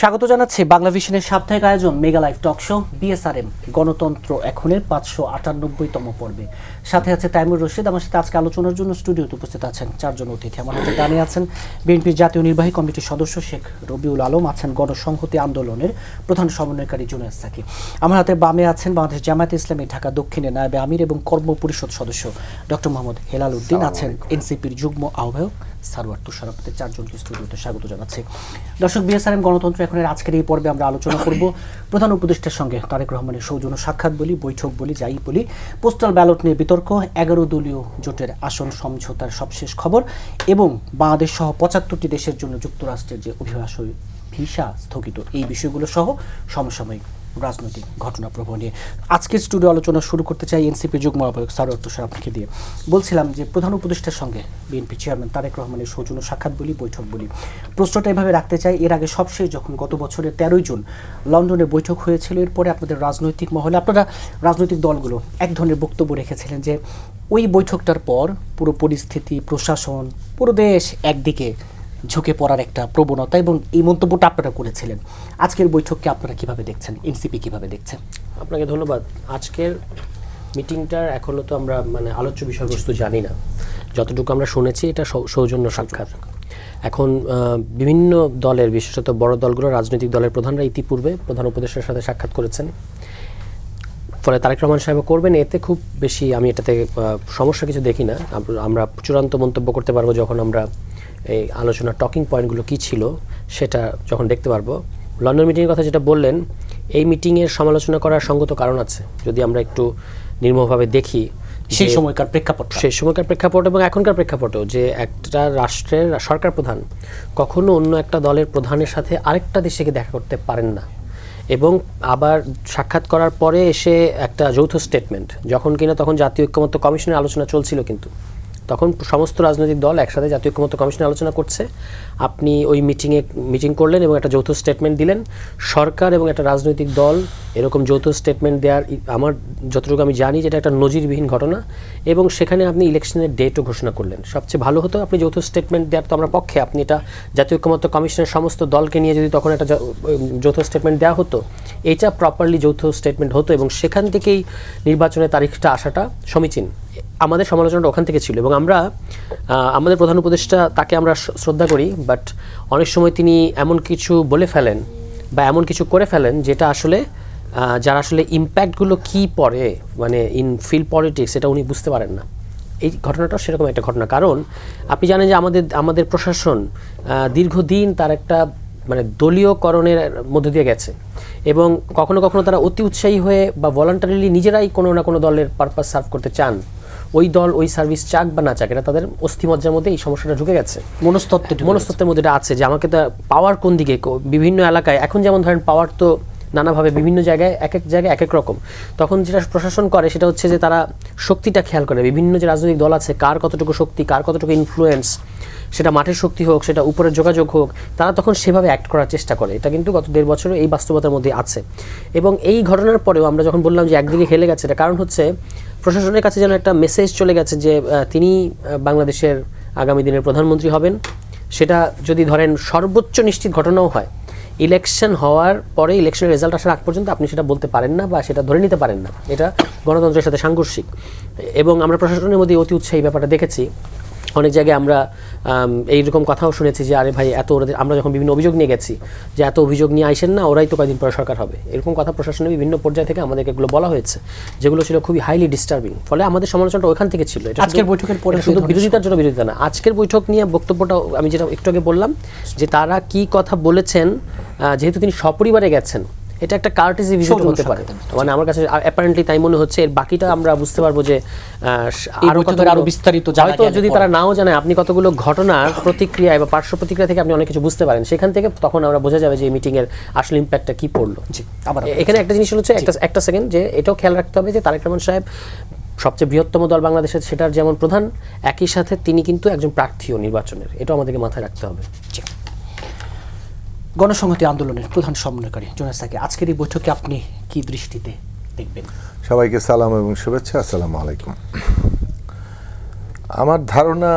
স্বাগত জানাচ্ছি বাংলা ভিশনের সাপ্তাহিক আয়োজন mega live talk show BSRM গণতন্ত্র এখনের 598তম পর্বে। সাথে আছে তাইমুর রশিদ। আমার সাথে আজকে আলোচনার জন্য স্টুডিওতে উপস্থিত আছেন চারজন অতিথি। আমার হাতে ডানে আছেন বিএনপির জাতীয় নির্বাহী কমিটির সদস্য শেখ রবিউল আলম, আছেন গণসংহতি আন্দোলনের প্রধান সমন্বয়কারী জুনায়েদ সাকি। আমার হাতে বামে আছেন বাংলাদেশ জামায়াতে ইসলামী ঢাকা দক্ষিণের নায়েবে আমির এবং কর্ম পরিষদ সদস্য ডক্টর মোহাম্মদ হেলাল উদ্দিন, আছেন এনসিপির যুগ্ম আহ্বায়ক সারওয়ার তুষার। আপনাদের চারজনকে স্টুডিওতে স্বাগত জানাচ্ছি। দর্শক, বিএসআরএম গণতন্ত্র এখনের আজকের এই পর্বে আমরা আলোচনা করব প্রধান উপদেষ্টার সঙ্গে তারেক রহমানের সৌজন্য সাক্ষাৎ বলি, বৈঠক বলি, যাই বলি, পোস্টাল ব্যালট নিয়ে বিতর্ক, 11 দলীয় জোটের আসন সমঝোতার সবশেষ খবর এবং বাংলাদেশ সহ 75টি দেশের জন্য যুক্তরাষ্ট্রের যে অভিবাসী ভিসা স্থগিত, এই বিষয়গুলো সহ সমসাময়িক রাজনৈতিক ঘটনা প্রবাহ নিয়ে আজকের স্টুডিও আলোচনা শুরু করতে চাই এনসিপি যুগ্ম আহ্বায়ক সারওয়ার তুষার আপনাকে দিয়ে। বলছিলাম যে প্রধান উপদেষ্টার সঙ্গে বিএনপি চেয়ারম্যান তারেক রহমানের সৌজন্য সাক্ষাৎ বলি, বৈঠক বলি, প্রশ্নটা এভাবে রাখতে চাই। এর আগে সবশেষ যখন গত বছরের 13 জুন লন্ডনে বৈঠক হয়েছিল, এরপরে আপনাদের রাজনৈতিক মহলে আপনারা রাজনৈতিক দলগুলো এক ধরনের বক্তব্য রেখেছিলেন যে ওই বৈঠকটার পর পুরো পরিস্থিতি, প্রশাসন, পুরো দেশ একদিকে ঝুঁকে পড়ার একটা প্রবণতা, এবং এই মন্তব্যটা আপনারা করেছিলেন। আজকের বৈঠককে আপনারা কিভাবে দেখছেন, এনসিপি কিভাবে দেখছেন? আপনাকে ধন্যবাদ। আজকের মিটিংটার এখনও তো আমরা আলোচ্য বিষয়বস্তু জানি না। যতটুকু আমরা শুনেছি এটা সৌজন্য সাক্ষাৎ। এখন বিভিন্ন দলের, বিশেষত বড় দলগুলো, রাজনৈতিক দলের প্রধানরা ইতিপূর্বে প্রধান উপদেষ্টার সাথে সাক্ষাৎ করেছেন, ফলে তারেক রহমান সাহেব করবেন, এতে খুব বেশি আমি এটাতে সমস্যা কিছু দেখি না। আমরা চূড়ান্ত মন্তব্য করতে পারবো যখন আমরা এই আলোচনার টকিং পয়েন্টগুলো কী ছিল সেটা যখন দেখতে পারবো। লন্ডন মিটিংয়ের কথা যেটা বললেন, এই মিটিংয়ের সমালোচনা করার সঙ্গত কারণ আছে। যদি আমরা একটু নির্মমভাবে দেখি সেই সময়কার প্রেক্ষাপট এবং এখনকার প্রেক্ষাপটেও, যে একটা রাষ্ট্রের সরকার প্রধান কখনো অন্য একটা দলের প্রধানের সাথে আরেকটা দেশে দেখা করতে পারেন না, এবং আবার সাক্ষাৎ করার পরে এসে একটা যৌথ স্টেটমেন্ট, যখন কিনা তখন জাতীয় ঐক্যমত্য কমিশনের আলোচনা চলছিল, কিন্তু তখন সমস্ত রাজনৈতিক দল একসাথে জাতীয় ঐক্যমত্য কমিশনে আলোচনা করছে, আপনি ওই মিটিং করলেন এবং একটা যৌথ স্টেটমেন্ট দিলেন। সরকার এবং একটা রাজনৈতিক দল এরকম যৌথ স্টেটমেন্ট দেওয়ার আমার যতটুকু আমি জানি যেটা একটা নজিরবিহীন ঘটনা, এবং সেখানে আপনি ইলেকশনের ডেটও ঘোষণা করলেন। সবচেয়ে ভালো হতো আপনি যৌথ স্টেটমেন্ট দেওয়ার তো আমরা পক্ষে, আপনি এটা জাতীয় ঐক্যমত্য কমিশনের সমস্ত দলকে নিয়ে যদি তখন একটা যৌথ স্টেটমেন্ট দেওয়া হতো, এইটা প্রপারলি যৌথ স্টেটমেন্ট হতো এবং সেখান থেকেই নির্বাচনের তারিখটা আসাটা সমীচীন। আমাদের সমালোচনাটা ওখান থেকে ছিল, এবং আমরা আমাদের প্রধান উপদেষ্টা, তাকে আমরা শ্রদ্ধা করি, বাট অনেক সময় তিনি এমন কিছু বলে ফেলেন বা এমন কিছু করে ফেলেন যেটা আসলে যারা আসলে ইম্প্যাক্টগুলো কী পড়ে ইন ফিল্ড পলিটিক্স, এটা উনি বুঝতে পারেন না। এই ঘটনাটাও সেরকম একটা ঘটনা। কারণ আপনি জানেন যে আমাদের প্রশাসন দীর্ঘদিন তার একটা দলীয়করণের মধ্যে দিয়ে গেছে, এবং কখনো কখনো তারা অতি উৎসাহী হয়ে বা ভলান্টারিলি নিজেরাই কোনো না কোনো দলের পারপাস সার্ভ করতে চান। ওই দল ওই সার্ভিস চাক বা না চাক, এটা তাদের অস্থিমজ্জার মধ্যে এই সমস্যাটা ঢুকে গেছে, মনস্তত্ত্বের মধ্যে এটা আছে যে আমাকে তা পাওয়ার কোন দিকে, বিভিন্ন এলাকায় এখন যেমন ধরেন পাওয়ার তো নানাভাবে বিভিন্ন জায়গায় এক এক রকম। তখন যেটা প্রশাসন করে সেটা হচ্ছে যে তারা শক্তিটা খেয়াল করে, বিভিন্ন যে রাজনৈতিক দল আছে কার কতটুকু শক্তি, কার কতটুকু ইনফ্লুয়েন্স, সেটা মাঠের শক্তি হোক, সেটা উপরের যোগাযোগ হোক, তারা তখন সেভাবে অ্যাক্ট করার চেষ্টা করে। এটা কিন্তু গত 1.5 বছরে এই বাস্তবতার মধ্যে আছে। এবং এই ঘটনার পরেও আমরা যখন বললাম যে একদিকে হেলে গেছে, এটা কারণ হচ্ছে প্রশাসনের কাছে যেন একটা মেসেজ চলে গেছে যে তিনি বাংলাদেশের আগামী দিনের প্রধানমন্ত্রী হবেন। সেটা যদি ধরেন সর্বোচ্চ নিশ্চিত ঘটনাও হয়, ইলেকশন হওয়ার পরে, ইলেকশনের রেজাল্ট আসার আগ পর্যন্ত আপনি সেটা বলতে পারেন না বা সেটা ধরে নিতে পারেন না। এটা গণতন্ত্রের সাথে সাংঘর্ষিক, এবং আমরা প্রশাসনের মধ্যে অতি উৎসাহী ব্যাপারটা দেখেছি। অনেক জায়গায় আমরা এইরকম কথাও শুনেছি যে আরে ভাই এত ওদের, আমরা যখন বিভিন্ন অভিযোগ নিয়ে গেছি যে এত অভিযোগ নিয়ে আইসেন না, ওরাই তো কয়েকদিন পরে সরকার হবে, এরকম কথা প্রশাসনের বিভিন্ন পর্যায় থেকে আমাদেরকে এগুলো বলা হয়েছে, যেগুলো ছিল খুবই হাইলি ডিস্টার্বিং। ফলে আমাদের সমালোচনাটা ওখান থেকে ছিল। এটা আজকের বৈঠকের পরে শুধু বিরোধিতার জন্য বিরোধিতা না, আজকের বৈঠক নিয়ে বক্তব্যটা আমি যেটা একটু আগে বললাম যে তারা কি কথা বলেছেন, যেহেতু তিনি সপরিবারে গেছেন, এটা একটা কার্টেসি ভিজিট হতে পারে। আমার কাছে অ্যাপারেন্টলি তাই মনে হচ্ছে। এর বাকিটা আমরা বুঝতে পারবো যে আরো বিস্তারিত, হয়তো যদি তারা নাও জানে, আপনি কতগুলো ঘটনার প্রতিক্রিয়া বা পার্শ্ব প্রতিক্রিয়া থেকে আপনি অনেক কিছু বুঝতে পারেন, সেখান থেকে তখন আমরা বোঝা যাবে যে এই মিটিং এর আসল ইম্প্যাক্টটা কি পড়লো। এখানে একটা জিনিস হচ্ছে, একটা সেকেন্ড, যে এটাও খেয়াল রাখতে হবে যে তারেক রহমান সাহেব সবচেয়ে বৃহত্তম দল বাংলাদেশের, সেটার যেমন প্রধান, একই সাথে তিনি কিন্তু একজন প্রার্থীও নির্বাচনের, এটাও আমাদেরকে মাথায় রাখতে হবে। গণসংহতি আন্দোলনের প্রধান সমন্বয়কারী জুনায়েদ সাকি, আজকের এই বৈঠকে আপনি কি দৃষ্টিতে দেখবেন? সবাইকে সালাম এবং শুভেচ্ছা, আসসালামু আলাইকুম। আমার ধারণা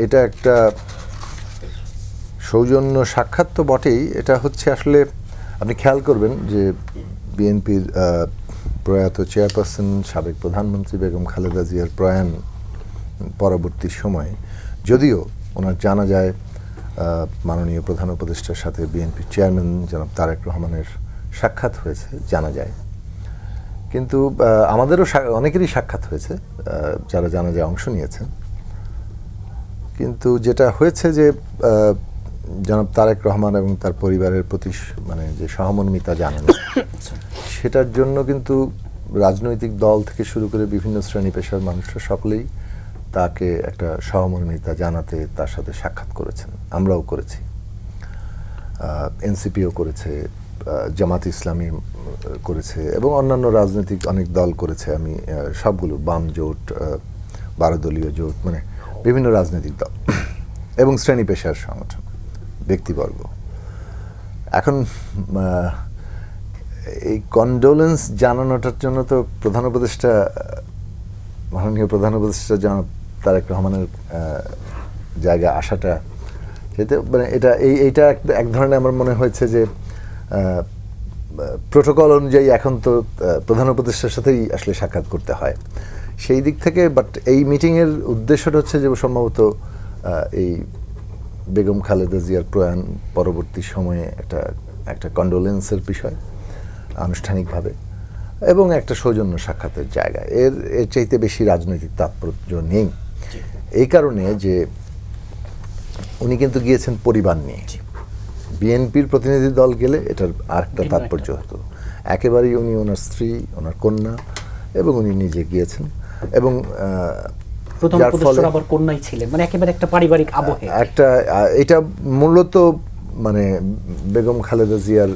এটা একটা সৌজন্য সাক্ষাৎ তো বটেই, এটা হচ্ছে আসলে আপনি খেয়াল করবেন যে বিএনপির প্রয়াত চেয়ারপারসন সাবেক প্রধানমন্ত্রী বেগম খালেদা জিয়ার প্রয়াণ পরবর্তী সময়ে যদিও ওনার জানা যায় মাননীয় প্রধান উপদেষ্টার সাথে বিএনপির চেয়ারম্যান জনাব তারেক রহমানের সাক্ষাৎ হয়েছে জানা যায়, কিন্তু আমাদেরও অনেকেরই সাক্ষাৎ হয়েছে যারা জানা যায় অংশ নিয়েছেন। কিন্তু যেটা হয়েছে যে জনাব তারেক রহমান এবং তার পরিবারের প্রতি মানে যে সহমর্মিতা জানানো, সেটার জন্য কিন্তু রাজনৈতিক দল থেকে শুরু করে বিভিন্ন শ্রেণী পেশার মানুষরা সকলেই তাকে একটা সহমর্মিতা জানাতে তার সাথে সাক্ষাৎ করেছেন। আমরাও করেছি, এনসিপিও করেছে, জামাত ইসলামী করেছে এবং অন্যান্য রাজনৈতিক অনেক দল করেছে। আমি সবগুলো বাম জোট, 12 দলীয় জোট, মানে বিভিন্ন রাজনৈতিক দল এবং শ্রেণী পেশার সংগঠন, ব্যক্তিবর্গ। এখন এই কন্ডোলেন্স জানানোটার জন্য তো মাননীয় প্রধান উপদেষ্টা জনাব তারেক রহমানের জায়গা আসাটা, যেতে মানে এইটা এক ধরনের আমার মনে হয়েছে যে প্রোটোকল অনুযায়ী এখন তো প্রধান উপদেষ্টার সাথেই আসলে সাক্ষাৎ করতে হয় সেই দিক থেকে। বাট এই মিটিংয়ের উদ্দেশ্যটা হচ্ছে যে সম্ভবত এই বেগম খালেদা জিয়ার প্রয়াণ পরবর্তী সময়ে একটা কন্ডোলেন্সের বিষয় আনুষ্ঠানিকভাবে এবং একটা সৌজন্য সাক্ষাতের জায়গা। এর চাইতে বেশি রাজনৈতিক তাৎপর্য নেই, এই কারণে যে উনি কিন্তু গিয়েছেন পরিবার নিয়ে। বিএনপির প্রতিনিধি দল গেলে এটার আরেকটা তাৎপর্য হতো। একেবারেই উনি ওনার স্ত্রী, ওনার কন্যা এবং উনি নিজে গিয়েছেন এবং প্রথম উপদেষ্টা আবার কন্যাই ছিলেন, মানে একেবারে একটা পারিবারিক আবহে এটা মূলত মানে বেগম খালেদা জিয়ার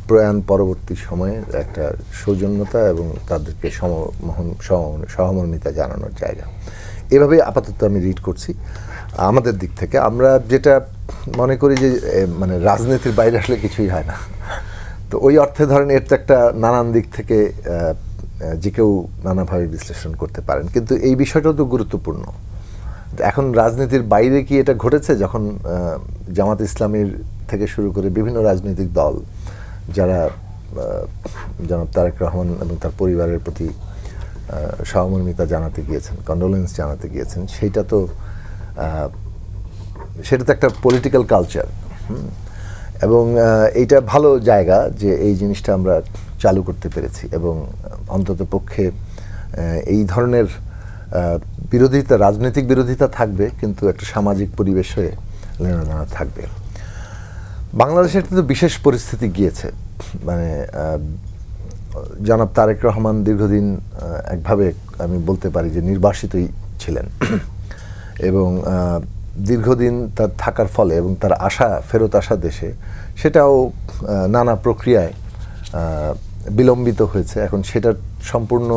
প্রয়াণ পরবর্তী সময়ে একটা সৌজন্যতা এবং তাদেরকে সহমর্মিতা জানানোর জায়গা। এভাবে আপাতত আমি রিড করছি। আমাদের দিক থেকে আমরা যেটা মনে করি যে মানে রাজনীতির বাইরে আসলে কিছুই হয় না, তো ওই অর্থে ধরেন এর তো একটা নানান দিক থেকে যে কেউ নানাভাবে বিশ্লেষণ করতে পারেন, কিন্তু এই বিষয়টাও তো গুরুত্বপূর্ণ। এখন রাজনীতির বাইরে কি এটা ঘটেছে যখন জামাত ইসলামীর থেকে শুরু করে বিভিন্ন রাজনৈতিক দল যারা জনাব তারেক রহমান এবং তার পরিবারের প্রতি সহমর্মিতা জানাতে গিয়েছেন, কন্ডোলেন্স জানাতে গিয়েছেন, সেটা তো একটা পলিটিক্যাল কালচার এবং এইটা ভালো জায়গা যে এই জিনিসটা আমরা চালু করতে পেরেছি এবং অন্তত পক্ষে এই ধরনের বিরোধিতা, রাজনৈতিক বিরোধিতা থাকবে কিন্তু একটা সামাজিক পরিবেশে লেনাদেনা থাকবে। বাংলাদেশের তো বিশেষ পরিস্থিতি গিয়েছে, মানে জনাব তারেক রহমান দীর্ঘদিন একভাবে আমি বলতে পারি যে নির্বাসিতই ছিলেন এবং দীর্ঘদিন তার থাকার ফলে এবং তার ফেরত আসা দেশে সেটাও নানা প্রক্রিয়ায় বিলম্বিত হয়েছে। এখন সেটার সম্পূর্ণ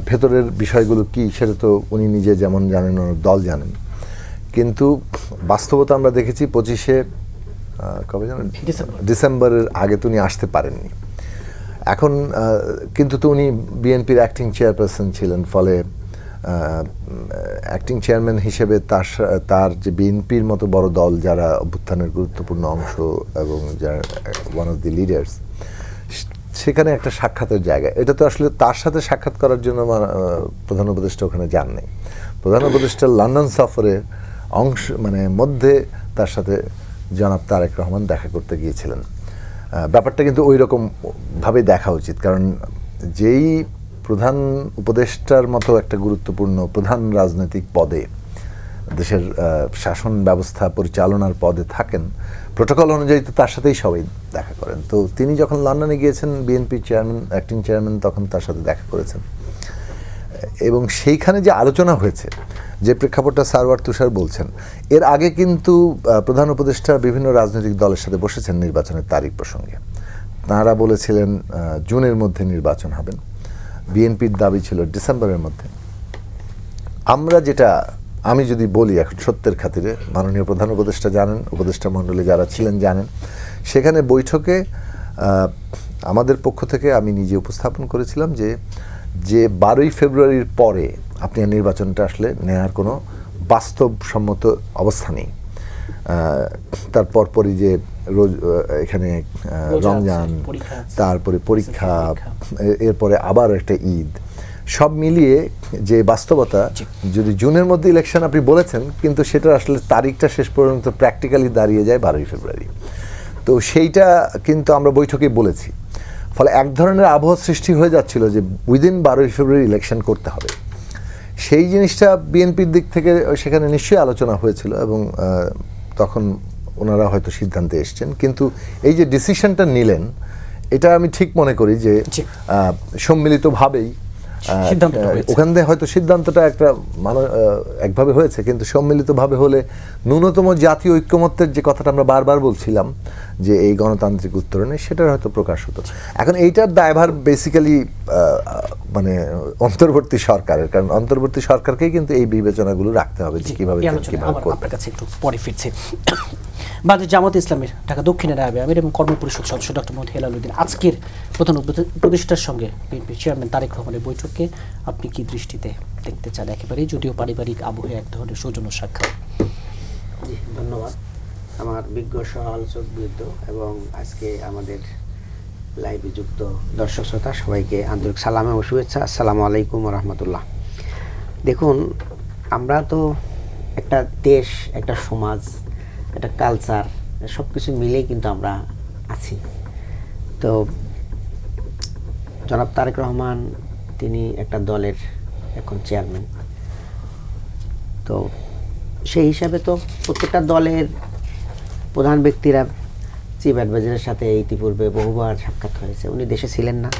ভেতরের বিষয়গুলো কি সেটা তো উনি নিজে যেমন জানেন, ওনার দল জানেন, কিন্তু বাস্তবতা আমরা দেখেছি 25শে কবে জানেন ডিসেম্বরের আগে তো উনি আসতে পারেননি। এখন কিন্তু তো উনি বিএনপির অ্যাক্টিং চেয়ারপারসন ছিলেন, ফলে অ্যাক্টিং চেয়ারম্যান হিসেবে তার যে বিএনপির মতো বড় দল যারা অভ্যুত্থানের গুরুত্বপূর্ণ অংশ এবং যারা ওয়ান অফ দি লিডার্স, সেখানে একটা সাক্ষাতের জায়গা। এটা তো আসলে তার সাথে সাক্ষাৎ করার জন্য প্রধান উপদেষ্টা ওখানে যান নাই। প্রধান উপদেষ্টা লন্ডন সফরের অংশ মানে মধ্যে তার সাথে জনাব তারেক রহমান দেখা করতে গিয়েছিলেন। ব্যাপারটা কিন্তু ওই রকম ভাবে দেখা উচিত, কারণ যেই প্রধান উপদেষ্টার মতো একটা গুরুত্বপূর্ণ প্রধান রাজনৈতিক পদে দেশের শাসন ব্যবস্থা পরিচালনার পদে থাকেন, প্রোটোকল অনুযায়ী তো তার সাথেই সবাই দেখা করেন। তো তিনি যখন লন্ডনে গিয়েছেন বিএনপির চেয়ারম্যান, অ্যাক্টিং চেয়ারম্যান তখন তার সাথে দেখা করেছেন এবং সেইখানে যে আলোচনা হয়েছে, যে প্রেক্ষাপটটা সারওয়ার তুষার বলছেন, এর আগে কিন্তু প্রধান উপদেষ্টা বিভিন্ন রাজনৈতিক দলের সাথে বসেছেন নির্বাচনের তারিখ প্রসঙ্গে। তাঁরা বলেছিলেন জুনের মধ্যে নির্বাচন হবেন, বিএনপির দাবি ছিল ডিসেম্বরের মধ্যে। আমি যদি বলি এখন সত্যের খাতিরে, মাননীয় প্রধান উপদেষ্টা জানেন, উপদেষ্টা মণ্ডলী যারা ছিলেন জানেন, সেখানে বৈঠকে আমাদের পক্ষ থেকে আমি নিজে উপস্থাপন করেছিলাম যে 12ই ফেব্রুয়ারির পরে আপনি নির্বাচনটা আসলে নেওয়ার কোনো বাস্তবসম্মত অবস্থা নেই। তার পরপরই যে রোজ এখানে রোজা আছে, রমজান, পরীক্ষা আছে, তারপরে পরীক্ষা, পরীক্ষা। এরপরে আবার একটা ঈদ, সব মিলিয়ে যে বাস্তবতা, যদি জুনের মধ্যে ইলেকশন আপনি বলেছেন, কিন্তু সেটা আসলে তারিখটা শেষ পর্যন্ত প্র্যাকটিক্যালি দাঁড়িয়ে যায় 12ই ফেব্রুয়ারি। তো সেইটা কিন্তু আমরা বৈঠকে বলেছি। ফলে এক ধরনের আবহ সৃষ্টি হয়ে যাচ্ছিল যে উইদিন 12ই ফেব্রুয়ারি ইলেকশন করতে হবে। সেই জিনিসটা বিএনপির দিক থেকে সেখানে নিশ্চয়ই আলোচনা হয়েছিল এবং তখন ওনারা হয়তো সিদ্ধান্তে এসছেন, কিন্তু এই যে ডিসিশনটা নিলেন, এটা আমি ঠিক মনে করি যে সম্মিলিতভাবেই সিদ্ধান্তটা হয়েছে। ওখান থেকে হয়তো সিদ্ধান্তটা একটা একভাবে হয়েছে, কিন্তু সম্মিলিতভাবে হলে ন্যূনতম জাতীয় ঐক্যমত্যের যে কথাটা আমরা বারবার বলছিলাম যে এই গণতান্ত্রিক উত্তরণে, সেটার হয়তো প্রকাশ হতো। এখন এইটার দায়ভার বেসিক্যালি মানে অন্তর্বর্তী সরকারের, কারণ অন্তর্বর্তী সরকারকেই কিন্তু এই বিবেচনাগুলো রাখতে হবে যে কিভাবে করবে। আপনার কাছে একটু পরে ফিরছে। বাংলাদেশ জামাত ইসলামের ঢাকা দক্ষিণের আইবে আমির এবং কর্মপরিষদ সদস্য ডক্টর মোহাম্মদ হেলালুদ্দিন আজকের প্রধান উপদেষ্টার সঙ্গে বিএনপি চেয়ারম্যান তারেক রহমানের বৈঠককে আপনি কি দৃষ্টিতে দেখতে চান? একেবারেই যদিও পারিবারিক আবহে এক ধরনের সৌজন্য সাক্ষাৎ। জি, ধন্যবাদ আমার বিজ্ঞ সহ আলোচক বৃন্দ এবং আজকে আমাদের লাইভে যুক্ত দর্শক শ্রোতা সবাইকে আন্তরিক সালাম এবং শুভেচ্ছা। আসসালামু আলাইকুম রহমতুল্লাহ। দেখুন, আমরা তো একটা দেশ, একটা সমাজ, একটা কালচার, সব কিছু মিলেই কিন্তু আমরা আছি। তো জনাব তারেক রহমান তিনি একটা দলের এখন চেয়ারম্যান। তো সেই হিসাবে তো প্রত্যেকটা দলের প্রধান ব্যক্তিরা চিফ অ্যাডভাইজারের সাথে ইতিপূর্বে বহুবার সাক্ষাৎ হয়েছে। উনি দেশে ছিলেন না,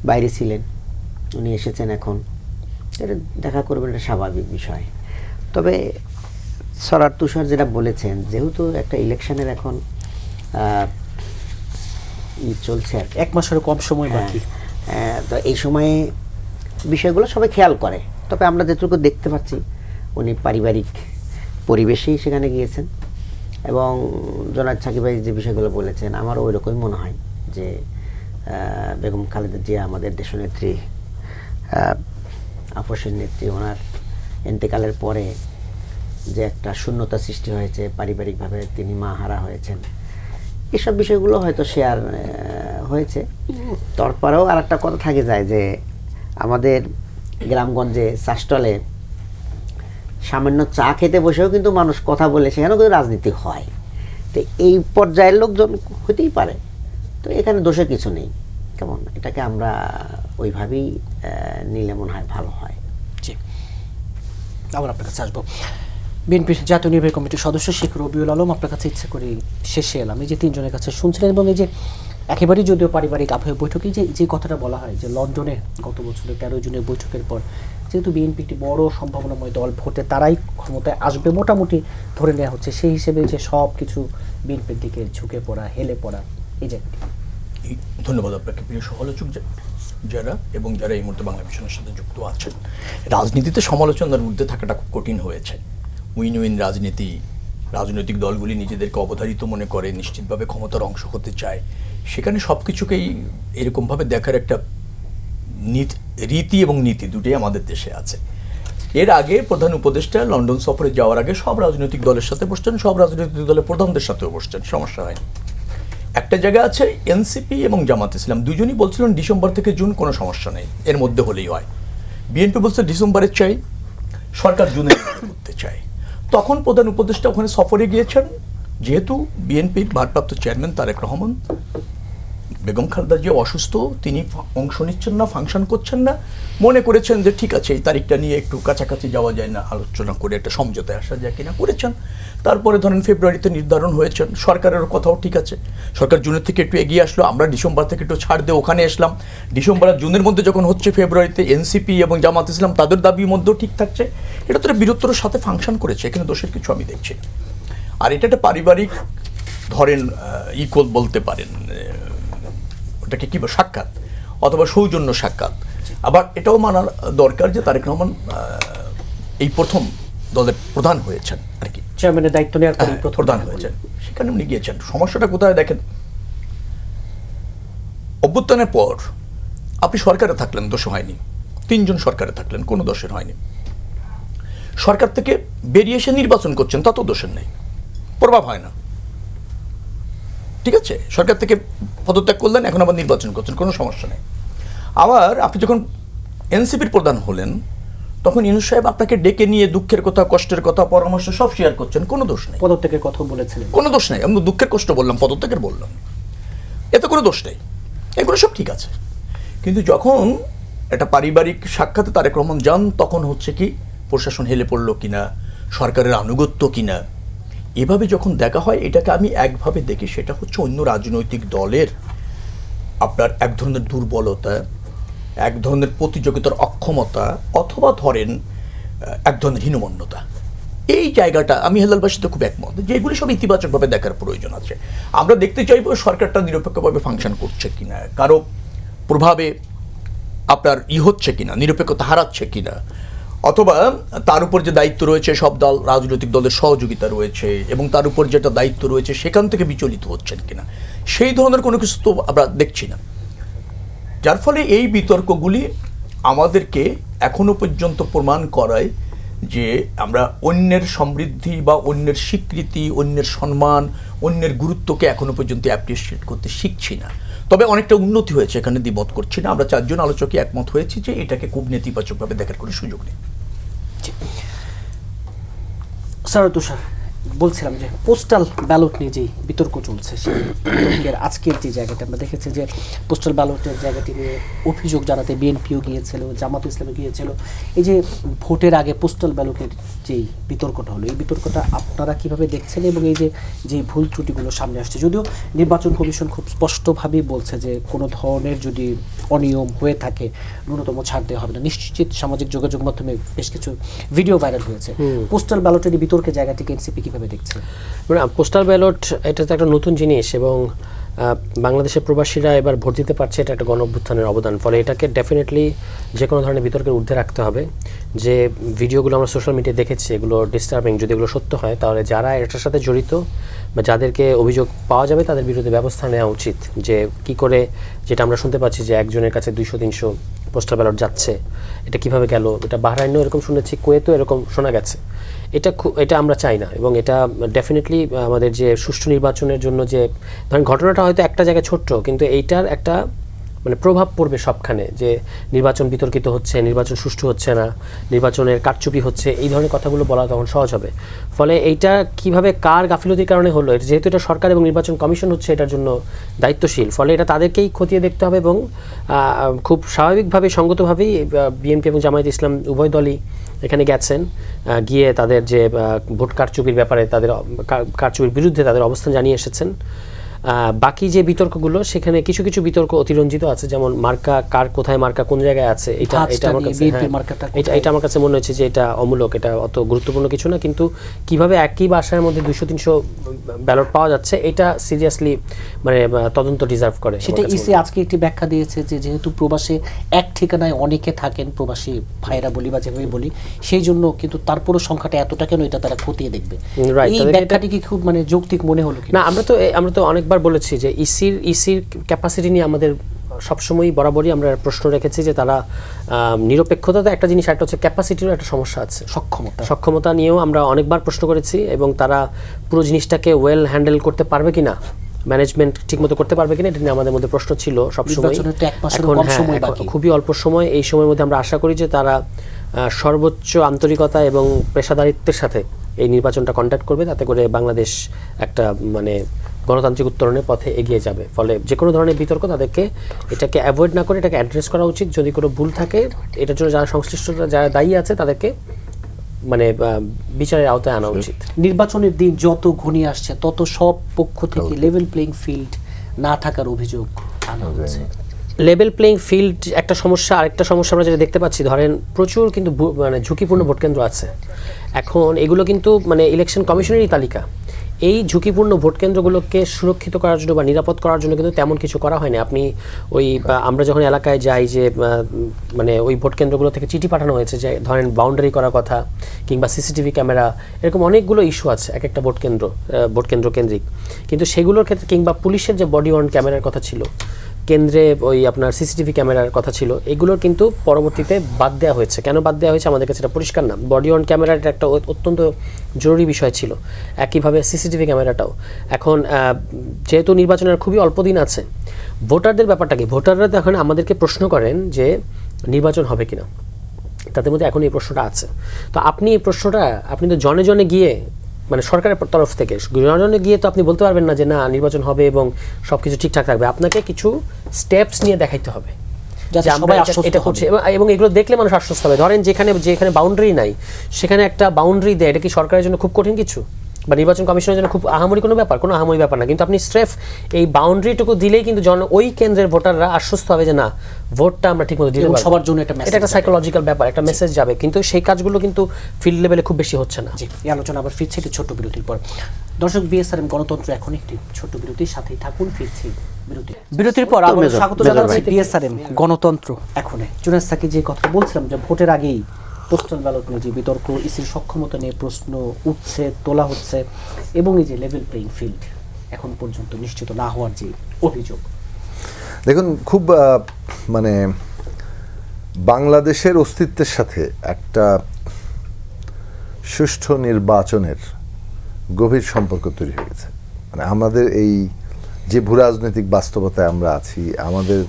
বাইরে ছিলেন, উনি এসেছেন এখন, এটা দেখা করবেন, এটা স্বাভাবিক বিষয়। তবে সরার তুষার যেটা বলেছেন, যেহেতু একটা ইলেকশনের এখন চলছে আর কি, 1 মাসেরও কম সময় বাকি। তো এই সময়ে বিষয়গুলো সবাই খেয়াল করে। তবে আমরা যেটুকু দেখতে পাচ্ছি, উনি পারিবারিক পরিবেশেই সেখানে গিয়েছেন এবং জনাব সাকিব ভাই যে বিষয়গুলো বলেছেন, আমারও ওই রকমই মনে হয় যে বেগম খালেদা জিয়া আমাদের দেশনেত্রী, আপসের নেত্রী, ওনার ইন্তেকালের পরে যে একটা শূন্যতা সৃষ্টি হয়েছে, পারিবারিকভাবে তিনি মা হারা হয়েছেন, এসব বিষয়গুলো হয়তো শেয়ার হয়েছে। তারপরেও আর একটা কথা থাকে যায় যে আমাদের গ্রামগঞ্জে চাষটলে সামান্য চা খেতে বসেও কিন্তু মানুষ কথা বলে, সেখানেও কিন্তু রাজনীতি হয়। তো এই পর্যায়ের লোকজন হতেই পারে, তো এখানে দোষের কিছু নেই। কেমন, এটাকে আমরা ওইভাবেই নিলে মনে হয় ভালো হয়। জি, আবার আপনার কাছে আসবো। বিএনপির জাতীয় নির্বাহী কমিটির সদস্য শেখ রবিউল আলম, আপনার কাছে ইচ্ছা করে শেষে এলাম। এই যে তিনজনের কাছে শুনছিলেন এবং এই যে একেবারেই যদিও পারিবারিক আবহে বৈঠকে যে কথাটা বলা হয় যে লন্ডনে গত বছরের 13 জুনের বৈঠকের পর যেহেতু বিএনপি একটি বড় সম্ভাবনাময় দল, ভোটে তারাই ক্ষমতায় আসবে মোটামুটি ধরে নেওয়া হচ্ছে, সেই হিসেবে যে সব কিছু বিএনপির দিকে ঝুঁকে পড়া, হেলে পড়া, এই জায়গাটি। ধন্যবাদ আপনাকে প্রিয় সমালোচক যারা এবং যারা এই মুহূর্তে বাংলা মিশনের সাথে যুক্ত আছেন। রাজনীতিতে সমালোচনার ঊর্ধ্বে থাকাটা খুব কঠিন হয়েছে। উইন উইন রাজনীতি, রাজনৈতিক দলগুলি নিজেদেরকে অবধারিত মনে করে, নিশ্চিতভাবে ক্ষমতার অংশ হতে চায়, সেখানে সব কিছুকেই এরকমভাবে দেখার একটা রীতি এবং নীতি দুটোই আমাদের দেশে আছে। এর আগে প্রধান উপদেষ্টা লন্ডন সফরে যাওয়ার আগে সব রাজনৈতিক দলের সাথে বসছেন, সব রাজনৈতিক দলের প্রধানদের সাথেও বসছেন, সমস্যা হয়নি। একটা জায়গা আছে এনসিপি এবং জামাত ইসলাম, দুজনই বলছিলেন ডিসেম্বর থেকে জুন কোনো সমস্যা নেই, এর মধ্যে হলেই হয়। বিএনপি বলছে ডিসেম্বরের চাই, সরকার জুনে করতে চায়। তখন প্রধান উপদেষ্টা ওখানে সফরে গিয়েছেন, যেহেতু বিএনপির ভারপ্রাপ্ত চেয়ারম্যান তারেক রহমান, বেগম খালেদা জিয়া অসুস্থ, তিনি অংশ নিচ্ছেন না, ফাংশন করছেন না, মনে করেছেন যে ঠিক আছে এই তারিখটা নিয়ে একটু কাছাকাছি যাওয়া যায় না, আলোচনা করে একটা সমঝোতায় আসা যায় কিনা, করেছেন। তারপরে ধরেন ফেব্রুয়ারিতে নির্ধারণ হয়েছেন, সরকারের কথাও ঠিক আছে, সরকার জুনের থেকে একটু এগিয়ে আসলো, আমরা ডিসেম্বর থেকে একটু ছাড় দিয়ে ওখানে আসলাম। ডিসেম্বর আর জুনের মধ্যে যখন হচ্ছে, ফেব্রুয়ারিতে এনসিপি এবং জামাত ইসলাম তাদের দাবির মধ্যেও ঠিক থাকছে, এটা তো বীরত্বর সাথে ফাংশন করেছে, এখানে দোষের কিছু আমি দেখছি। আর এটা একটা পারিবারিক ধরেন ইকুয়াল বলতে পারেন, ওটাকে কী সাক্ষাৎ অথবা সৌজন্য সাক্ষাৎ। আবার এটাও মানার দরকার যে তারেক রহমান এই প্রথম দলের প্রধান হয়েছেন আর কি, চেয়ারম্যানের দায়িত্ব নেওয়ার পর প্রধান হয়েছেন, সেখানে উনি গিয়েছেন। সমস্যাটা কোথায় দেখেন, অভ্যুত্থানের পর আপনি সরকারে থাকলেন, দোষ হয়নি, 3 জন সরকারে থাকলেন, কোনো দোষের হয়নি। সরকার থেকে বেরিয়ে এসে নির্বাচন করছেন, তা তো দোষের নেই, প্রভাব হয় না। ঠিক আছে, সরকার থেকে পদত্যাগ করলেন, এখন আবার নির্বাচন করছেন, কোনো সমস্যা নেই। আবার আপনি যখন এনসিপির প্রধান হলেন, তখন ইউনূস সাহেব আপনাকে ডেকে নিয়ে দুঃখের কথা, কষ্টের কথা, পরামর্শ সব শেয়ার করছেন, কোনো দোষ নেই। পদত্যাগের কথা বলেছিলেন, কোনো দোষ নেই। আমি দুঃখের কষ্ট বললাম, পদত্যাগের বললাম, এতে কোনো দোষ নেই, এগুলো সব ঠিক আছে। কিন্তু যখন একটা পারিবারিক সাক্ষাতে তারেক রহমান যান, তখন হচ্ছে কি প্রশাসন হেলে পড়লো কিনা, সরকারের আনুগত্য কিনা, এভাবে যখন দেখা হয়, এটাকে আমি একভাবে দেখি, সেটা হচ্ছে অন্য রাজনৈতিক দলের আপনার এক ধরনের দুর্বলতা, এক ধরনের প্রতিযোগিতার অক্ষমতা, অথবা ধরেন এক ধরনের হীনমন্যতা। এই জায়গাটা আমি হেলালবাসীর সাথে খুব একমত যে এগুলি সব ইতিবাচকভাবে দেখার প্রয়োজন আছে। আমরা দেখতে চাইবো সরকারটা নিরপেক্ষভাবে ফাংশন করছে কিনা, কারো প্রভাবে আপনার হচ্ছে কিনা, নিরপেক্ষতা হারাচ্ছে কিনা, অথবা তার উপর যে দায়িত্ব রয়েছে, সব দল রাজনৈতিক দলের সহযোগিতা রয়েছে এবং তার উপর যেটা দায়িত্ব রয়েছে সেখান থেকে বিচলিত হচ্ছেন কিনা, সেই ধরনের কোনো কিছু তো আমরা দেখছি না। যার ফলে এই বিতর্কগুলি আমাদেরকে এখনো পর্যন্ত প্রমাণ করায় যে আমরা অন্যের সমৃদ্ধি বা অন্যের স্বীকৃতি, অন্যের সম্মান, অন্যের গুরুত্বকে এখনো পর্যন্ত অ্যাপ্রিসিয়েট করতে শিখছি না। তবে অনেকটা উন্নতি হয়েছে, এখানে দ্বিমত করছি না। আমরা চারজন আলোচকই একমত হয়েছি যে এটাকে খুব নেতিবাচকভাবে দেখার কোনো সুযোগ নেই। স্যার তুষার, বলছিলাম যে পোস্টাল ব্যালট নিয়ে যেই বিতর্ক চলছে, সেই বিতর্কের আজকের যে জায়গাটা আমরা দেখেছি যে পোস্টাল ব্যালটের জায়গাটি নিয়ে অভিযোগ জানাতে বিএনপিও গিয়েছিল, জামাত ইসলামে গিয়েছিল। এই যে ভোটের আগে পোস্টাল ব্যালটের যেই বিতর্কটা হলো, এই বিতর্কটা আপনারা কিভাবে দেখছেন এবং এই যে ভুল ত্রুটিগুলো সামনে আসছে, যদিও নির্বাচন কমিশন খুব স্পষ্টভাবেই বলছে যে কোনো ধরনের যদি অনিয়ম হয়ে থাকে ন্যূনতম ছাড় দেওয়া হবে না। নিশ্চিত সামাজিক যোগাযোগ মাধ্যমে বেশ কিছু ভিডিও ভাইরাল হয়েছে। পোস্টাল ব্যালটের এই বিতর্কের জায়গাটিকে এনসিপি কিভাবে দেখছে? পোস্টাল ব্যালট এটা তো একটা নতুন জিনিস এবং বাংলাদেশের প্রবাসীরা এবার ভোট দিতে পারছে, এটা একটা গণ অভ্যুত্থানের অবদান। ফলে এটাকে ডেফিনেটলি যে কোনো ধরনের বিতর্কের ঊর্ধ্বে রাখতে হবে। যে ভিডিওগুলো আমরা সোশ্যাল মিডিয়ায় দেখেছি এগুলো ডিস্টার্বিং, যদি এগুলো সত্য হয় তাহলে যারা এটার সাথে জড়িত বা যাদেরকে অভিযোগ পাওয়া যাবে তাদের বিরুদ্ধে ব্যবস্থা নেওয়া উচিত। যে কি করে, যেটা আমরা শুনতে পাচ্ছি যে একজনের কাছে 200-300 পোস্টাল ব্যালট যাচ্ছে, এটা কিভাবে গেল? এটা বাহরাইনেও এরকম শুনেছি, কুয়েতেও এরকম শোনা গেছে। এটা আমরা চাই না এবং এটা ডেফিনেটলি আমাদের যে সুষ্ঠু নির্বাচনের জন্য যে ধরেন ঘটনাটা হয়তো একটা জায়গায় ছোট্ট, কিন্তু এইটার একটা মানে প্রভাব পড়বে সবখানে, যে নির্বাচন বিতর্কিত হচ্ছে, নির্বাচন সুষ্ঠু হচ্ছে না, নির্বাচনের কারচুপি হচ্ছে, এই ধরনের কথাগুলো বলা তখন সহজ হবে। ফলে এইটা কিভাবে কার গাফিলতির কারণে হলো, যেহেতু এটা সরকার এবং নির্বাচন কমিশন হচ্ছে এটার জন্য দায়িত্বশীল, ফলে এটা তাদেরকেই খতিয়ে দেখতে হবে এবং খুব স্বাভাবিকভাবে সঙ্গতভাবেই বিএনপি এবং জামায়াত ইসলাম উভয় দলই এখানে গেছেন, গিয়ে তাদের যে ভোট কারচুপির ব্যাপারে তাদের কারচুপির বিরুদ্ধে তাদের অবস্থান জানিয়ে এসেছেন। বাকি যে বিতর্কগুলো সেখানে কিছু কিছু বিতর্ক অতিরঞ্জিত আছে, যেমন মার্কা কার কোথায় মার্কা কোন জায়গায় আছে, এটা আমার কাছে মনে হচ্ছে যে এটা অমূলক, এটা অত গুরুত্বপূর্ণ কিছু না। কিন্তু কিভাবে একই বাসার মধ্যে 200-300 ব্যালট পাওয়া যাচ্ছে, এটা সিরিয়াসলি মানে তদন্ত ডিজার্ভ করে। সেটা ইসি আজকে একটি ব্যাখ্যা দিয়েছে যে যেহেতু প্রবাসে এক ঠিকানায় অনেকে থাকেন, প্রবাসী ভাইরা বলি বা যেভাবে বলি, সেই জন্য কিন্তু তারপরও সংখ্যাটা এতটা কেন, এটা তারা খতিয়ে দেখবে। এই ব্যাখ্যাটি কি খুব মানে যৌক্তিক মনে হলো না? আমরা তো অনেকবার বলেছি যে ইসির ক্যাপাসিটি নিয়ে আমাদের সবসময় বরাবরই আমরা প্রশ্ন রেখেছি যে তারা নিরপেক্ষতা তো একটা জিনিস, একটা হচ্ছে ক্যাপাসিটিরও একটা সমস্যা আছে, সক্ষমতা নিয়েও আমরা অনেকবার প্রশ্ন করেছি এবং তারা পুরো জিনিসটাকে ওয়েল হ্যান্ডেল করতে পারবে কিনা, ম্যানেজমেন্ট ঠিকমতো করতে পারবে কিনা, এটা নিয়ে আমাদের মধ্যে প্রশ্ন ছিল সবসময়। এখন খুবই অল্প সময়, এই সময়ের মধ্যে আমরা আশা করি যে তারা সর্বোচ্চ আন্তরিকতা এবং পেশাদারিত্বের সাথে এই নির্বাচনটা কন্ডাক্ট করবে, তাতে করে বাংলাদেশ একটা মানে গণতান্ত্রিক উত্তরণের পথে এগিয়ে যাবে। ফলে যে কোনো ধরনের বিতর্ক তাদেরকে এটাকে অ্যাভয়েড না করে এটাকে অ্যাড্রেস করা উচিত। যদি কোনো ভুল থাকে এটার জন্য যারা সংশ্লিষ্ট, যারা দায়ী আছে তাদেরকে মানে বিচারের আওতায় আনা উচিত। নির্বাচনের দিন যত ঘনিয়ে আসছে তত সব পক্ষ থেকে লেভেল প্লেইং ফিল্ড না থাকার অভিযোগ আনা হচ্ছে। লেভেল প্লেইং ফিল্ড একটা সমস্যা, আরেকটা সমস্যা আমরা যেটা দেখতে পাচ্ছি, ধরেন প্রচুর কিন্তু মানে ঝুঁকিপূর্ণ ভোটকেন্দ্র আছে। এখন এগুলো কিন্তু মানে ইলেকশন কমিশনেরই তালিকা। এই ঝুঁকিপূর্ণ ভোটকেন্দ্রগুলোকে সুরক্ষিত করার জন্য বা নিরাপদ করার জন্য কিন্তু তেমন কিছু করা হয়নি। আপনি আমরা যখন এলাকায় যাই যে মানে ওই ভোটকেন্দ্রগুলো থেকে চিঠি পাঠানো হয়েছে যে ধরেন বাউন্ডারি করার কথা কিংবা সিসিটিভি ক্যামেরা, এরকম অনেকগুলো ইস্যু আছে এক একটা ভোটকেন্দ্র কেন্দ্রিক। কিন্তু সেগুলোর ক্ষেত্রে কিংবা পুলিশের যে বডি ওয়ার্ন ক্যামেরার কথা ছিল, কেন্দ্রে ওই আপনার সিসিটিভি ক্যামেরার কথা ছিল, এগুলোর কিন্তু পরবর্তীতে বাদ দেওয়া হয়েছে। কেন বাদ দেওয়া হয়েছে আমাদের কাছে এটা পরিষ্কার না। বডি অন ক্যামেরার একটা অত্যন্ত জরুরি বিষয় ছিল, একইভাবে সিসিটিভি ক্যামেরাটাও। এখন যেহেতু নির্বাচনের খুবই অল্প দিন আছে, ভোটারদের ব্যাপারটা কি, ভোটাররা এখন আমাদেরকে প্রশ্ন করেন যে নির্বাচন হবে কিনা, তাদের মধ্যে এখন এই প্রশ্নটা আছে। তো আপনি এই প্রশ্নটা আপনি তো জনে জনে গিয়ে, মানে সরকারের তরফ থেকে জনে জনে গিয়ে তো আপনি বলতে পারবেন না যে না নির্বাচন হবে এবং সব কিছু ঠিকঠাক থাকবে। আপনাকে কিছু স্টেপস নিয়ে দেখাইতে হবে যাতে যে আমরা সবাই আশ্বস্ত এটা করছি, এবং এগুলো দেখলে মানুষ আশ্বস্ত হবে। ধরেন যেখানে বাউন্ডারি নাই সেখানে একটা বাউন্ডারি দেয়, এটা কি সরকারের জন্য খুব কঠিন কিছু, বা নির্বাচন কমিশনের জন্য খুব আহামরি কোনো আহামরি ব্যাপার না। কিন্তু আপনি স্রেফ এই বাউন্ডারিটুকু দিলেই কিন্তু ওই কেন্দ্রের ভোটাররা আশ্বস্ত হবে যে না ভোটটা আমরা ঠিকমতো দিতে এবং পারবো। সবার জন্য এটা এটা একটা সাইকোলজিক্যাল ব্যাপার, একটা মেসেজ যাবে, কিন্তু সেই কাজগুলো কিন্তু ফিল্ড লেভেলে খুব বেশি হচ্ছে না। জি, এই আলোচনা আবার ফিরছে একটি ছোট্ট বিরতির পর। দর্শক, বিএসআরএম গণতন্ত্র এখন একটি ছোট্ট বিরতির সাথেই থাকুন, ফিরছি বিরতির পর আবার স্বাগত জানাচ্ছি বিএসআরএম গণতন্ত্র এখনে। জুনায়েদ সাকি যে কথা বলছিলাম যে ভোটের আগেই পোস্টাল ব্যালট নিয়ে যে বিতর্ক, ইসির সক্ষমতা নিয়ে প্রশ্ন উঠছে, তোলা হচ্ছে, এবং এই যে লেভেল প্লেইং ফিল্ড এখন পর্যন্ত নিশ্চিত না হওয়ার যে অভিযোগ। দেখুন, খুব মানে বাংলাদেশের অস্তিত্বের সাথে একটা সুষ্ঠু নির্বাচনের গভীর সম্পর্ক তৈরি হয়ে গেছে। মানে আমাদের এই যে ভূরাজনৈতিক বাস্তবতায় আমরা আছি, আমাদের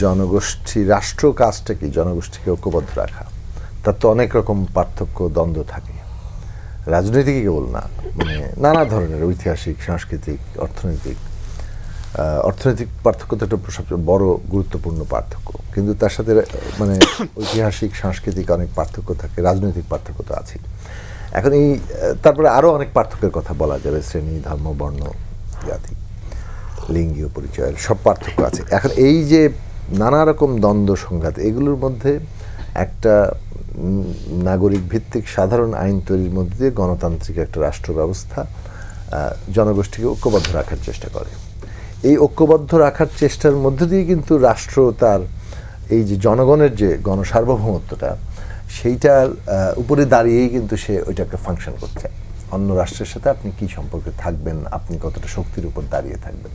জনগোষ্ঠী, রাষ্ট্র কাজটা কি, জনগোষ্ঠীকে ঐক্যবদ্ধ রাখা, তার তো অনেক রকম পার্থক্য দ্বন্দ্ব থাকে। রাজনীতিকে কেবল না, মানে নানা ধরনের ঐতিহাসিক, সাংস্কৃতিক, অর্থনৈতিক পার্থক্য তো একটা সবচেয়ে বড় গুরুত্বপূর্ণ পার্থক্য। কিন্তু তার সাথে মানে ঐতিহাসিক, সাংস্কৃতিক অনেক পার্থক্য থাকে, রাজনৈতিক পার্থক্য তো আছে। এখন এই তারপরে আরও অনেক পার্থক্যের কথা বলা যাবে, শ্রেণী, ধর্ম, বর্ণ, জাতি, লিঙ্গীয় পরিচয়ের সব পার্থক্য আছে। এখন এই যে নানা রকম দ্বন্দ্ব সংঘাত, এগুলোর মধ্যে একটা নাগরিক ভিত্তিক সাধারণ আইন তৈরির মধ্যে দিয়ে গণতান্ত্রিক একটা রাষ্ট্র ব্যবস্থা জনগোষ্ঠীকে ঐক্যবদ্ধ রাখার চেষ্টা করে। এই ঐক্যবদ্ধ রাখার চেষ্টার মধ্য দিয়ে কিন্তু রাষ্ট্র তার এই যে জনগণের যে গণসার্বভৌমত্বটা, সেইটার উপরে দাঁড়িয়েই কিন্তু সে ওইটাকে ফাংশন করছে। অন্য রাষ্ট্রের সাথে আপনি কি সম্পর্কে থাকবেন, আপনি কতটা শক্তির উপর দাঁড়িয়ে থাকবেন।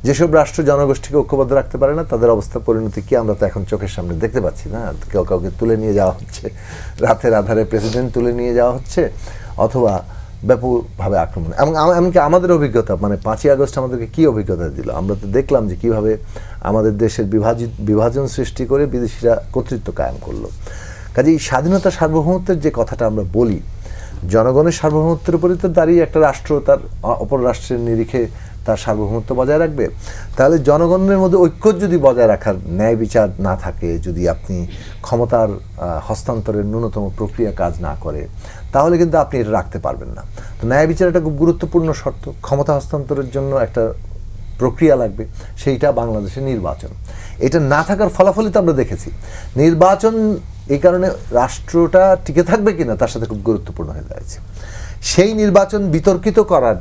যেসব রাষ্ট্র জনগোষ্ঠীকে ঐক্যবদ্ধ রাখতে পারে না, তাদের অবস্থা পরিণতি কি আমরা তো এখন চোখের সামনে দেখতে পাচ্ছি না। কেউ কাউকে তুলে নিয়ে যাওয়া হচ্ছে, রাতের আধারে প্রেসিডেন্ট তুলে নিয়ে যাওয়া হচ্ছে, অথবা ব্যাপকভাবে আক্রমণ। এবং এমনকি আমাদের অভিজ্ঞতা, মানে 5ই আগস্ট আমাদেরকে কী অভিজ্ঞতা দিল, আমরা তো দেখলাম যে কীভাবে আমাদের দেশের বিভাজন সৃষ্টি করে বিদেশিরা কর্তৃত্ব কায়েম করলো। কাজেই স্বাধীনতা, সার্বভৌমত্বের যে কথাটা আমরা বলি, জনগণের সার্বভৌমত্বের উপরে তো দাঁড়িয়ে একটা রাষ্ট্র তার অপর রাষ্ট্রের নিরিখে তার সার্বভৌমত্ব বজায় রাখবে। তাহলে জনগণের মধ্যে ঐক্য যদি বজায় রাখার ন্যায় বিচার না থাকে, যদি আপনি ক্ষমতার হস্তান্তরের ন্যূনতম প্রক্রিয়া কাজ না করে, তাহলে কিন্তু আপনি এটা রাখতে পারবেন না। তো ন্যায় বিচার একটা খুব গুরুত্বপূর্ণ শর্ত। ক্ষমতা হস্তান্তরের জন্য একটা প্রক্রিয়া লাগবে, সেইটা বাংলাদেশের নির্বাচন। এটা না থাকার ফলাফলই তো আমরা দেখেছি। নির্বাচন এই কারণে রাষ্ট্রটা টিকে থাকবে কিনা তার সাথে খুব গুরুত্বপূর্ণ হয়ে দাঁড়িয়েছে। সেই নির্বাচন বিতর্কিত করার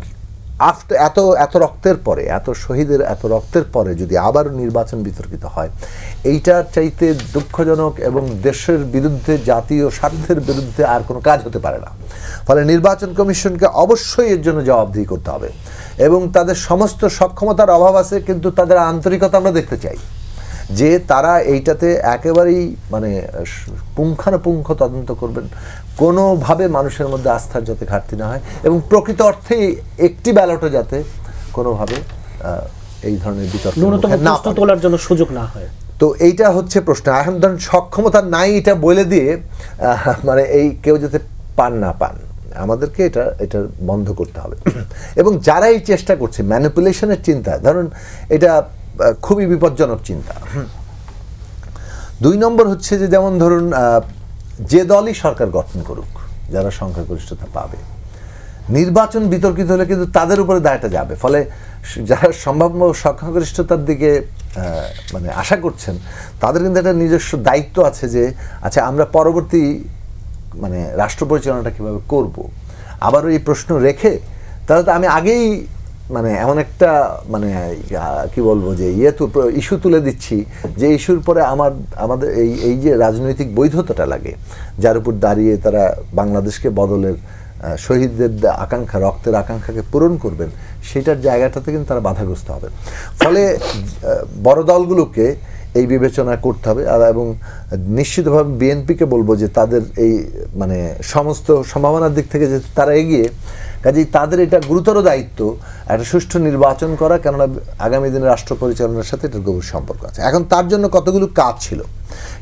এত রক্তের পরে, এত শহীদের এত রক্তের পরে যদি আবার নির্বাচন বিতর্কিত হয়, এইটার চাইতে দুঃখজনক এবং দেশের বিরুদ্ধে, জাতীয় স্বার্থের বিরুদ্ধে আর কোনো কাজ হতে পারে না। ফলে নির্বাচন কমিশনকে অবশ্যই এর জন্য জবাবদিহি করতে হবে। এবং তাদের সমস্ত সক্ষমতার অভাব আছে, কিন্তু তাদের আন্তরিকতা আমরা দেখতে চাই যে তারা এইটাতে একেবারেই মানে পুঙ্খানুপুঙ্খ তদন্ত করবেন, কোনোভাবে মানুষের মধ্যে আস্থার যাতে ঘাটতি না হয়, এবং প্রকৃত অর্থে একটি ব্যালটও যাতে কোনোভাবে এই ধরনের বিতর্ক তোলার জন্য সুযোগ না হয়। তো এইটা হচ্ছে প্রশ্ন। এখন ধরেন সক্ষমতা নাই এটা বলে দিয়ে মানে এই কেউ যাতে পান না পান, আমাদেরকে এটা বন্ধ করতে হবে। এবং যারা এই চেষ্টা করছে ম্যানিপুলেশনের চিন্তা, ধরুন এটা খুবই বিপজ্জনক চিন্তা। 2 নম্বর হচ্ছে যে যেমন ধরুন যে দলই সরকার গঠন করুক, যারা সংখ্যাগরিষ্ঠতা পাবে, নির্বাচন বিতর্কিত হলে কিন্তু তাদের উপরে দায়টা যাবে। ফলে যারা সম্ভাব্য সংখ্যাগরিষ্ঠতার দিকে মানে আশা করছেন, তাদের কিন্তু একটা নিজস্ব দায়িত্ব আছে যে আচ্ছা আমরা পরবর্তী মানে রাষ্ট্র পরিচালনাটা কীভাবে করব। আবারও এই প্রশ্ন রেখে তাহলে তো আমি আগেই মানে এমন একটা মানে কি বলবো যে ইস্যু তুলে দিচ্ছি, যে ইস্যুর পরে আমাদের এই যে রাজনৈতিক বৈধতাটা লাগে, যার উপর দাঁড়িয়ে তারা বাংলাদেশকে বদলের শহীদদের আকাঙ্ক্ষা, রক্তের আকাঙ্ক্ষাকে পূরণ করবেন, সেটার জায়গাটাতে কিন্তু তারা বাধাগ্রস্ত হবে। ফলে বড় দলগুলোকে এই বিবেচনা করতে হবে। এবং নিশ্চিতভাবে বিএনপিকে বলবো যে তাদের এই মানে সমস্ত সম্ভাবনার দিক থেকে যে তারা এগিয়ে, কাজেই তাদের এটা গুরুতর দায়িত্ব একটা সুষ্ঠু নির্বাচন করা, কেননা আগামী দিনে রাষ্ট্র পরিচালনার সাথে এটার গভীর সম্পর্ক আছে। এখন তার জন্য কতগুলো কাজ ছিল,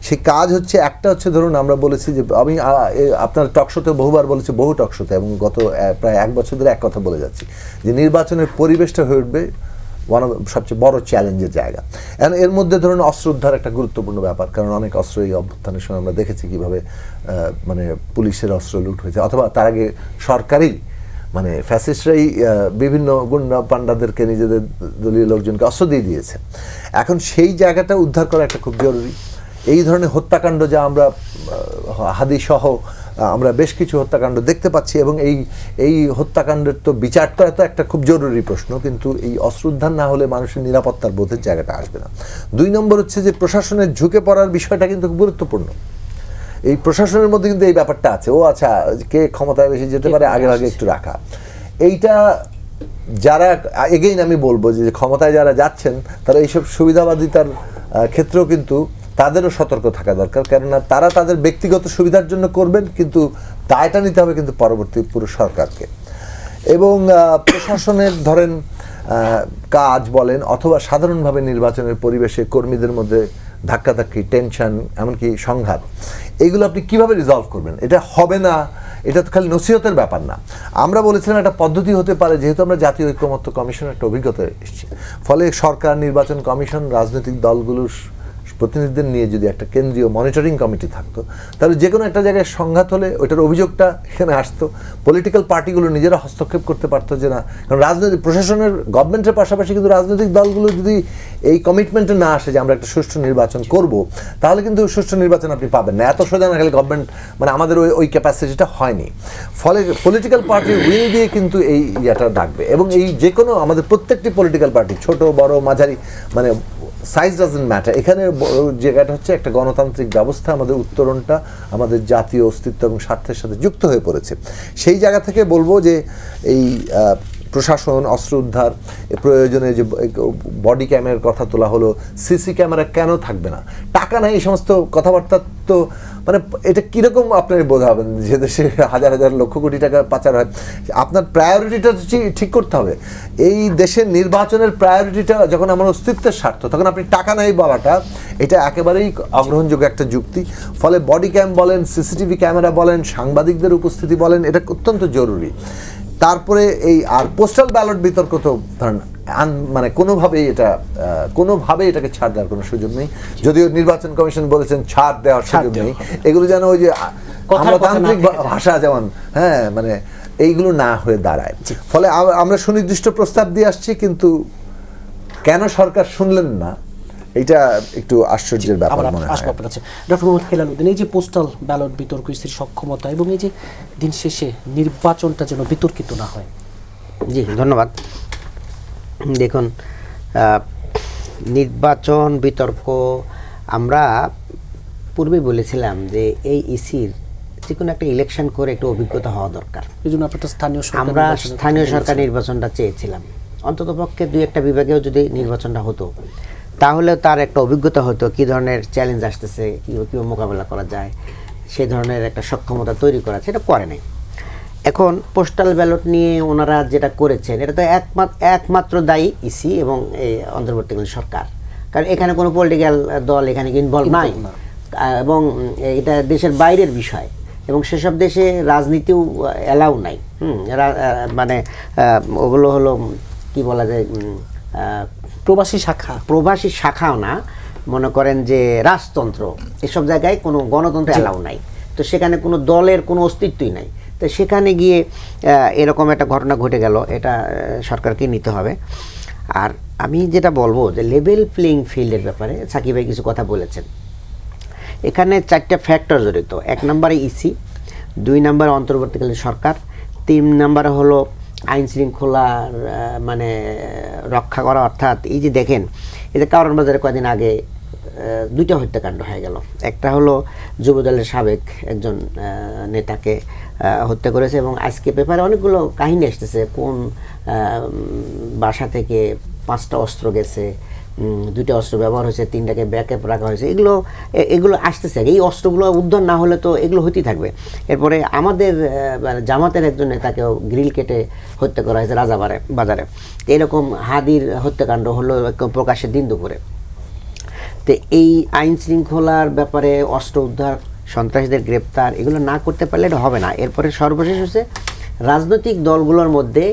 সেই কাজ হচ্ছে একটা হচ্ছে ধরুন আমরা বলেছি যে আমি আপনার টকশোতে বহুবার বলেছি, বহু টকশোতে, এবং গত প্রায় 1 বছর ধরে এক কথা বলে যাচ্ছি যে নির্বাচনের পরিবেশটা হয়ে উঠবে সবচেয়ে বড় চ্যালেঞ্জের জায়গা। এখন এর মধ্যে ধরুন অস্ত্র উদ্ধার একটা গুরুত্বপূর্ণ ব্যাপার, কারণ অনেক অস্ত্র এই অভ্যুত্থানের সময় আমরা দেখেছি কীভাবে মানে পুলিশের অস্ত্র লুট হয়েছে, অথবা তার আগে সরকারি মানে ফ্যাসিস্টরাই বিভিন্ন গুন্ডা পান্ডাদেরকে নিজেদের দলীয় লোকজনকে অস্ত্র দিয়ে দিয়েছে। এখন সেই জায়গাটা উদ্ধার করা একটা খুব জরুরি। এই ধরনের হত্যাকাণ্ড যা আমরা হাদিসহ আমরা বেশ কিছু হত্যাকাণ্ড দেখতে পাচ্ছি, এবং এই হত্যাকাণ্ডের তো বিচারটা তো একটা খুব জরুরি প্রশ্ন, কিন্তু এই অস্ত্র উদ্ধার না হলে মানুষের নিরাপত্তার বোধের জায়গাটা আসবে না। 2 নম্বর হচ্ছে যে প্রশাসনের ঝুঁকে পড়ার বিষয়টা কিন্তু গুরুত্বপূর্ণ। এই প্রশাসনের মধ্যে কিন্তু এই ব্যাপারটা আছে, ও আচ্ছা কে ক্ষমতায় বেশি যেতে পারে আগে আগে একটু রাখা। এইটা যারা এগেইন আমি বলবো যে ক্ষমতায় যারা যাচ্ছেন তারা এইসব সুবিধাবাদিতার ক্ষেত্রেও কিন্তু তাদেরও সতর্ক থাকা দরকার, কেননা তারা তাদের ব্যক্তিগত সুবিধার জন্য করবেন, কিন্তু দায়টা নিতে হবে কিন্তু পরবর্তী পুরো সরকারকে। এবং প্রশাসনের ধরেন কাজ বলেন, অথবা সাধারণভাবে নির্বাচনের পরিবেশে কর্মীদের মধ্যে ধাক্কাধাক্কি, টেনশন, এমনকি সংঘাত, এইগুলো আপনি কিভাবে রিজলভ করবেন? এটা হবে না, এটা তো খালি নসিহতের ব্যাপার না। আমরা বলেছিলাম একটা পদ্ধতি হতে পারে, যেহেতু আমরা জাতীয় ঐক্যমত্য কমিশনের একটা অভিজ্ঞতা এসেছি, ফলে সরকার, নির্বাচন কমিশন, রাজনৈতিক দলগুলোর প্রতিনিধিদের নিয়ে যদি একটা কেন্দ্রীয় মনিটরিং কমিটি থাকতো, তাহলে যে কোনো একটা জায়গায় সংঘাত হলে ওইটার অভিযোগটা এখানে আসতো, পলিটিক্যাল পার্টিগুলো নিজেরা হস্তক্ষেপ করতে পারতো যে না, কারণ রাজনৈতিক প্রশাসনের গভর্নমেন্টের পাশাপাশি কিন্তু রাজনৈতিক দলগুলো যদি এই কমিটমেন্টে না আসে যে আমরা একটা সুষ্ঠু নির্বাচন করব, তাহলে কিন্তু সুষ্ঠু নির্বাচন আপনি পাবেন না। এত সোজা না, খালি গভর্নমেন্ট মানে আমাদের ওই ক্যাপাসিটিটা হয়নি। ফলে পলিটিক্যাল পার্টির উইল দিয়ে কিন্তু এই ইয়েটা ডাকবে, এবং এই যে কোনো আমাদের প্রত্যেকটি পলিটিক্যাল পার্টি, ছোট বড় মাঝারি, মানে সাইজ ডাজন্ট ম্যাটার, এখানে জায়গাটা হচ্ছে একটা গণতান্ত্রিক ব্যবস্থা, আমাদের উত্তরণটা আমাদের জাতীয় অস্তিত্ব এবং স্বার্থের সাথে যুক্ত হয়ে পড়েছে। সেই জায়গা থেকে বলবো যে এই প্রশাসন, অস্ত্র উদ্ধার, প্রয়োজনে যে বডি ক্যামেরার কথা তোলা হলো, সিসি ক্যামেরা কেন থাকবে না, টাকা নাই, এই সমস্ত কথাবার্তা তো মানে এটা কীরকম আপনার বোঝাবেন যে দেশে হাজার হাজার লক্ষ কোটি টাকা পাচার হয়? আপনার প্রায়োরিটিটা ঠিক করতে হবে। এই দেশের নির্বাচনের প্রায়োরিটিটা যখন আমার অস্তিত্বের স্বার্থ, তখন আপনি টাকা নাই বলাটা এটা একেবারেই অগ্রহণযোগ্য একটা যুক্তি। ফলে বডি ক্যাম বলেন, সিসিটিভি ক্যামেরা বলেন, সাংবাদিকদের উপস্থিতি বলেন, এটা অত্যন্ত জরুরি। তারপরে এই আর পোস্টাল ব্যালট বিতর্ক তো ধরেন মানে কোনোভাবেই এটাকে ছাড় দেওয়ার কোনো সুযোগ নেই, যদিও নির্বাচন কমিশন বলেছেন ছাড় দেওয়ার সুযোগ নেই। এগুলো যেন ওই যে আমলাতান্ত্রিক ভাষা যেমন মানে এইগুলো না হয়ে দাঁড়ায়। ফলে আমরা সুনির্দিষ্ট প্রস্তাব দিয়ে আসছি, কিন্তু কেন সরকার শুনলেন না, এটা একটু আশ্চর্যের ব্যাপার মনে হয়। ডক্টর মোহাম্মদ হেলালুদ্দিন, এই যে পোস্টাল ব্যালট বিতর্ক, স্থির সক্ষমতা, এবং এই যে দিন শেষে নির্বাচনটা যেন বিতর্কিত না হয়। জি ধন্যবাদ। দেখুন, নির্বাচন বিতর্ক আমরা পূর্বে বলেছিলাম যে এই ইসির যে কোনো একটা ইলেকশন করে একটু অভিজ্ঞতা হওয়া দরকার। এই জন্য আমরা স্থানীয় সরকার নির্বাচনটা চেয়েছিলাম, অন্ততপক্ষে 2-1টা বিভাগেও যদি নির্বাচনটা হতো, তাহলে তার একটা অভিজ্ঞতা হতো কী ধরনের চ্যালেঞ্জ আসতেছে, কীভাবে মোকাবেলা করা যায়, সেই ধরনের একটা সক্ষমতা তৈরি করা, সেটা করে নাই। এখন পোস্টাল ব্যালট নিয়ে ওনারা যেটা করেছেন, এটা তো একমাত্র দায়ী ইসি এবং এই অন্তর্বর্তীকালীন সরকার, কারণ এখানে কোনো পলিটিক্যাল দল এখানে ইনভলভ নাই, এবং এটা দেশের বাইরের বিষয়, এবং সেসব দেশে রাজনীতিও অ্যালাউ নাই। মানে ওগুলো হলো কি বলা যায়, প্রবাসী শাখাও না, মনে করেন যে রাজতন্ত্র, এসব জায়গায় কোনো গণতন্ত্র অ্যালাউ নাই, তো সেখানে কোনো দলের কোনো অস্তিত্বই নাই। তো সেখানে গিয়ে এরকম একটা ঘটনা ঘটে গেল, এটা সরকারকে নিতে হবে। আর আমি যেটা বলবো যে লেভেল প্লেইং ফিল্ডের ব্যাপারে সাকিব ভাই কিছু কথা বলেছেন। এখানে 4টা ফ্যাক্টর জড়িত। 1 নম্বরে ইসি, 2 নম্বরে অন্তর্বর্তীকালীন সরকার, 3 নম্বরে হলো আইন শৃঙ্খলার মানে রক্ষা করা, অর্থাৎ এই যে দেখেন, এই যে কারণ বাজারে কদিন আগে দুইটা হত্যাকাণ্ড হয়ে গেল। একটা হলো যুবদলের সাবেক একজন নেতাকে হত্যা করেছে, এবং আজকে পেপারে অনেকগুলো কাহিনী আসতেছে, কোন বাসা থেকে 5টা অস্ত্র গেছে, 2টা অস্ত্র ব্যবহার হয়েছে, 3টাকে ব্যাকআপ রাখা হয়েছে, এগুলো আসতেছে। এই অস্ত্রগুলো উদ্ধার না হলে তো এগুলো হতেই থাকবে। এরপরে আমাদের জামাতের একজন নেতাকেও গ্রিল কেটে হত্যা করা হয়েছে বাজারে। এরকম হাদির হত্যাকাণ্ড হলো প্রকাশ্যে দিন দুপুরে। তো এই আইন শৃঙ্খলার ব্যাপারে অস্ত্র উদ্ধার, সন্ত্রাসীদের গ্রেপ্তার, এগুলো না করতে পারলে এটা হবে না। এরপরে সর্বশেষ হচ্ছে রাজনৈতিক দলগুলোর মধ্যে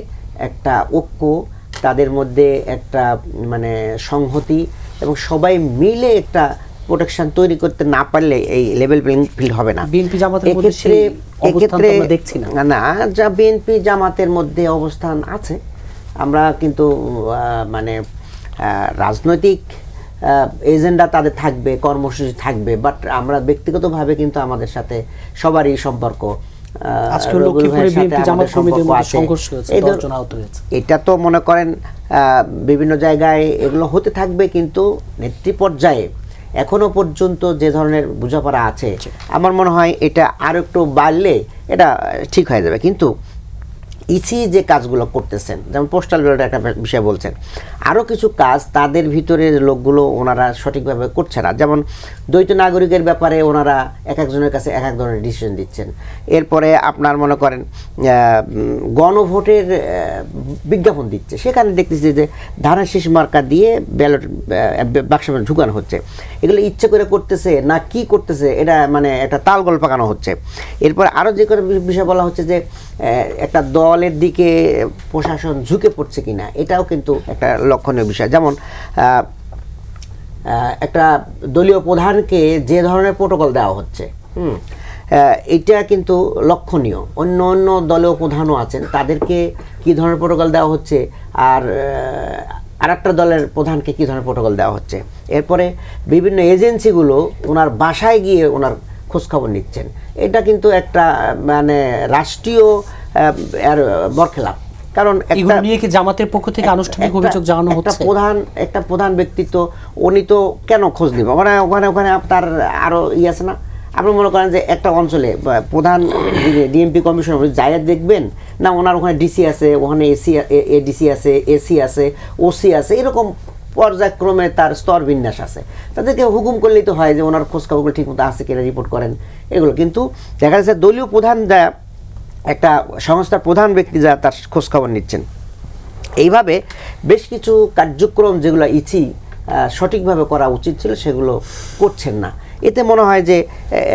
একটা ঐক্য, তাদের মধ্যে একটা মানে সংহতি, এবং সবাই মিলে একটা প্রোটেকশন তৈরি করতে না পারলে এই লেভেল প্লেইং ফিল্ড হবে না। বিএনপি জামাতের মধ্যে সেই অবস্থান তো আমরা দেখছি না। না, যা বিএনপি জামাতের মধ্যে অবস্থান আছে, আমরা কিন্তু মানে রাজনৈতিক এজেন্ডা তাদের থাকবে, কর্মসূচি থাকবে, বাট আমরা ব্যক্তিগতভাবে কিন্তু আমাদের সাথে সবারই সম্পর্ক। এটা তো মনে করেন বিভিন্ন জায়গায় এগুলো হতে থাকবে, কিন্তু নেতৃ পর্যায়ে এখনো পর্যন্ত যে ধরনের বোঝাপড়া আছে, আমার মনে হয় এটা আরো একটু বাড়লে এটা ঠিক হয়ে যাবে। কিন্তু ইসি যে কাজগুলো করতেছেন, যেমন পোস্টাল ব্যালটের একটা বিষয় বলছেন, আরও কিছু কাজ তাদের ভিতরের লোকগুলো ওনারা সঠিকভাবে করছে না। যেমন দ্বৈত নাগরিকের ব্যাপারে ওনারা এক একজনের কাছে এক এক ধরনের ডিসিশন দিচ্ছেন। এরপরে আপনার মনে করেন গণভোটের বিজ্ঞাপন দিচ্ছে, সেখানে দেখতেছি যে ধানের শীষ মার্কা দিয়ে ব্যালট বাক্সে ঢুকানো হচ্ছে। এগুলো ইচ্ছে করে করতেছে না কি করতেছে, এটা মানে একটা তালগোল পাকানো হচ্ছে। এরপর আরও যে করে বিষয় বলা হচ্ছে যে একটা দলের দিকে প্রশাসন ঝুঁকে পড়ছে কিনা, এটাও কিন্তু একটা লক্ষণীয় বিষয়। যেমন একটা দলীয় প্রধানকে যে ধরনের প্রোটোকল দেওয়া হচ্ছে, এটা কিন্তু লক্ষণীয়। অন্য অন্য দলীয় প্রধানও আছেন, তাদেরকে কি ধরনের প্রোটোকল দেওয়া হচ্ছে, আর একটা দলের প্রধানকে কী ধরনের প্রোটোকল দেওয়া হচ্ছে। এরপরে বিভিন্ন এজেন্সিগুলো ওনার বাসায় গিয়ে ওনার খোঁজখবর নিচ্ছেন। এটা কিন্তু একটা মানে রাষ্ট্রীয় বরখেলাপ। কারণ জামাতের পক্ষ থেকে আনুষ্ঠানিক অভিযোগ জানানো হচ্ছে, একটা প্রধান ব্যক্তিত্ব, উনি তো কেন খোঁজ নিব, মানে ওখানে তার আরো আছে না। আপনি মনে করেন যে একটা অঞ্চলে প্রধান ডিএমপি কমিশনার জায়গা দেখবেন না, ওনার ওখানে ডিসি আছে, ওখানে এডিসি আছে, এসি আছে, ওসি আছে, এরকম পর্যায়ক্রমে তার স্তর বিন্যাস আছে। তাদেরকে হুকুম করলেই তো হয় যে ওনার খোঁজখবরগুলো ঠিক মতো আছে কিনা রিপোর্ট করেন এগুলো। কিন্তু দেখা যাচ্ছে দলীয় প্রধান যা, একটা সংস্থার প্রধান ব্যক্তি যা তার খোঁজখবর নিচ্ছেন। এইভাবে বেশ কিছু কার্যক্রম যেগুলো ইসি সঠিকভাবে করা উচিত ছিল সেগুলো করছেন না। এতে মনে হয় যে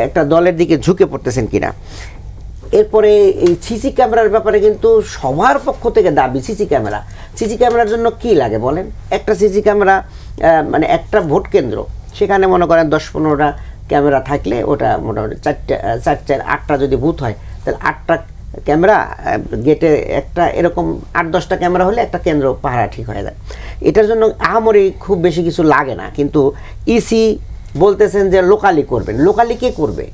একটা দলের দিকে ঝুঁকে পড়তেছেন কিনা। এরপরে এই সিসি ক্যামেরার ব্যাপারে কিন্তু সবার পক্ষ থেকে দাবি, সিসি ক্যামেরার জন্য কি লাগে বলেন? একটা সিসি ক্যামেরা মানে একটা ভোট কেন্দ্র, সেখানে মনে করেন 10-15টা ক্যামেরা থাকলে ওটা মোটামুটি 4-8টা যদি বুথ হয় তাহলে 8টা ক্যামেরা, গেটে একটা, এরকম 8-10টা ক্যামেরা হলে একটা কেন্দ্র পাহারা ঠিক হয়ে যায়। এটার জন্য আহামরি খুব বেশি কিছু লাগে না। কিন্তু ইসি বলতেছেন যে লোকালি করবেন। লোকালি কে করবে?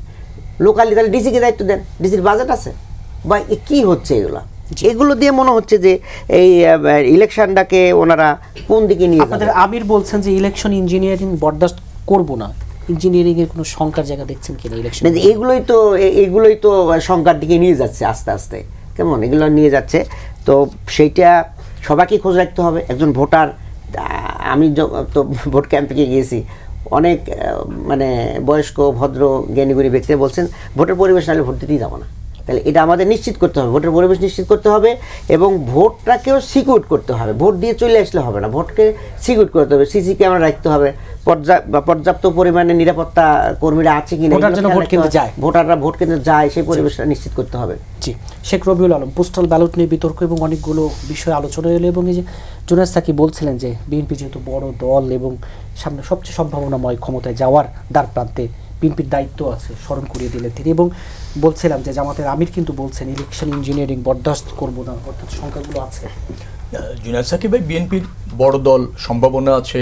লোকালি তাহলে ডিসিকে দায়িত্ব দেন, ডিসির বাজেট আছে বা কি হচ্ছে এগুলো দিয়ে মনে হচ্ছে যে এই ইলেকশনটাকে ওনারা কোন দিকে নিয়ে যাবে। আপনাদের আমির বলছেন যে ইলেকশন ইঞ্জিনিয়ারিং বরদাস্ত করব না, ইঞ্জিনিয়ারিং এর কোনো শঙ্কার জায়গা দেখছেন কিনা ইলেকশন? এগুলোই তো শঙ্কার দিকে নিয়ে যাচ্ছে আস্তে আস্তে, কেমন এগুলো নিয়ে যাচ্ছে। তো সেইটা সবাইকে খোঁজ রাখতে হবে। একজন ভোটার, আমি তো ভোট ক্যাম্পে গিয়েছি, অনেক মানে বয়স্ক ভদ্র জ্ঞানীগুণী ব্যক্তিরা বলছেন ভোটের পরিবেশ নাহলে ভোট দিতেই যাবো না। তাহলে এটা আমাদের নিশ্চিত করতে হবে, ভোটের পরিবেশ নিশ্চিত করতে হবে এবং ভোটটাকেও সিকিউর করতে হবে। ভোট দিয়ে চলে আসলে হবে না, ভোটকে সিকিউর করতে হবে। সিসি ক্যামেরা রাখতে হবে, পর্যাপ্ত পরিমাণে নিরাপত্তা কর্মীরা আছে কিনা, ভোটাররা ভোট কেন্দ্রে যায় সেই পরিবেশটা নিশ্চিত করতে হবে। জি, শেখ রবিউল আলম, পোস্টাল ব্যালট নিয়ে বিতর্ক এবং অনেকগুলো বিষয় আলোচনা এলো, এবং এই যে জুনায়েদ সাকি বলছিলেন যে বিএনপি যেহেতু বড় দল এবং সামনে সবচেয়ে সম্ভাবনাময় ক্ষমতায় যাওয়ার দ্বার প্রান্তে বিএনপির দায়িত্ব আছে, স্মরণ করিয়ে দিলেন তিনি। এবং বলছিলাম যে জামাতের আমির কিন্তু বলছেন ইলেকশন ইঞ্জিনিয়ারিং বরদাস্ত করবো না, অর্থাৎ সংখ্যাগুলো আছে। জুনায়েদ সাকি ভাই, বিএনপির বড় দল, সম্ভাবনা আছে,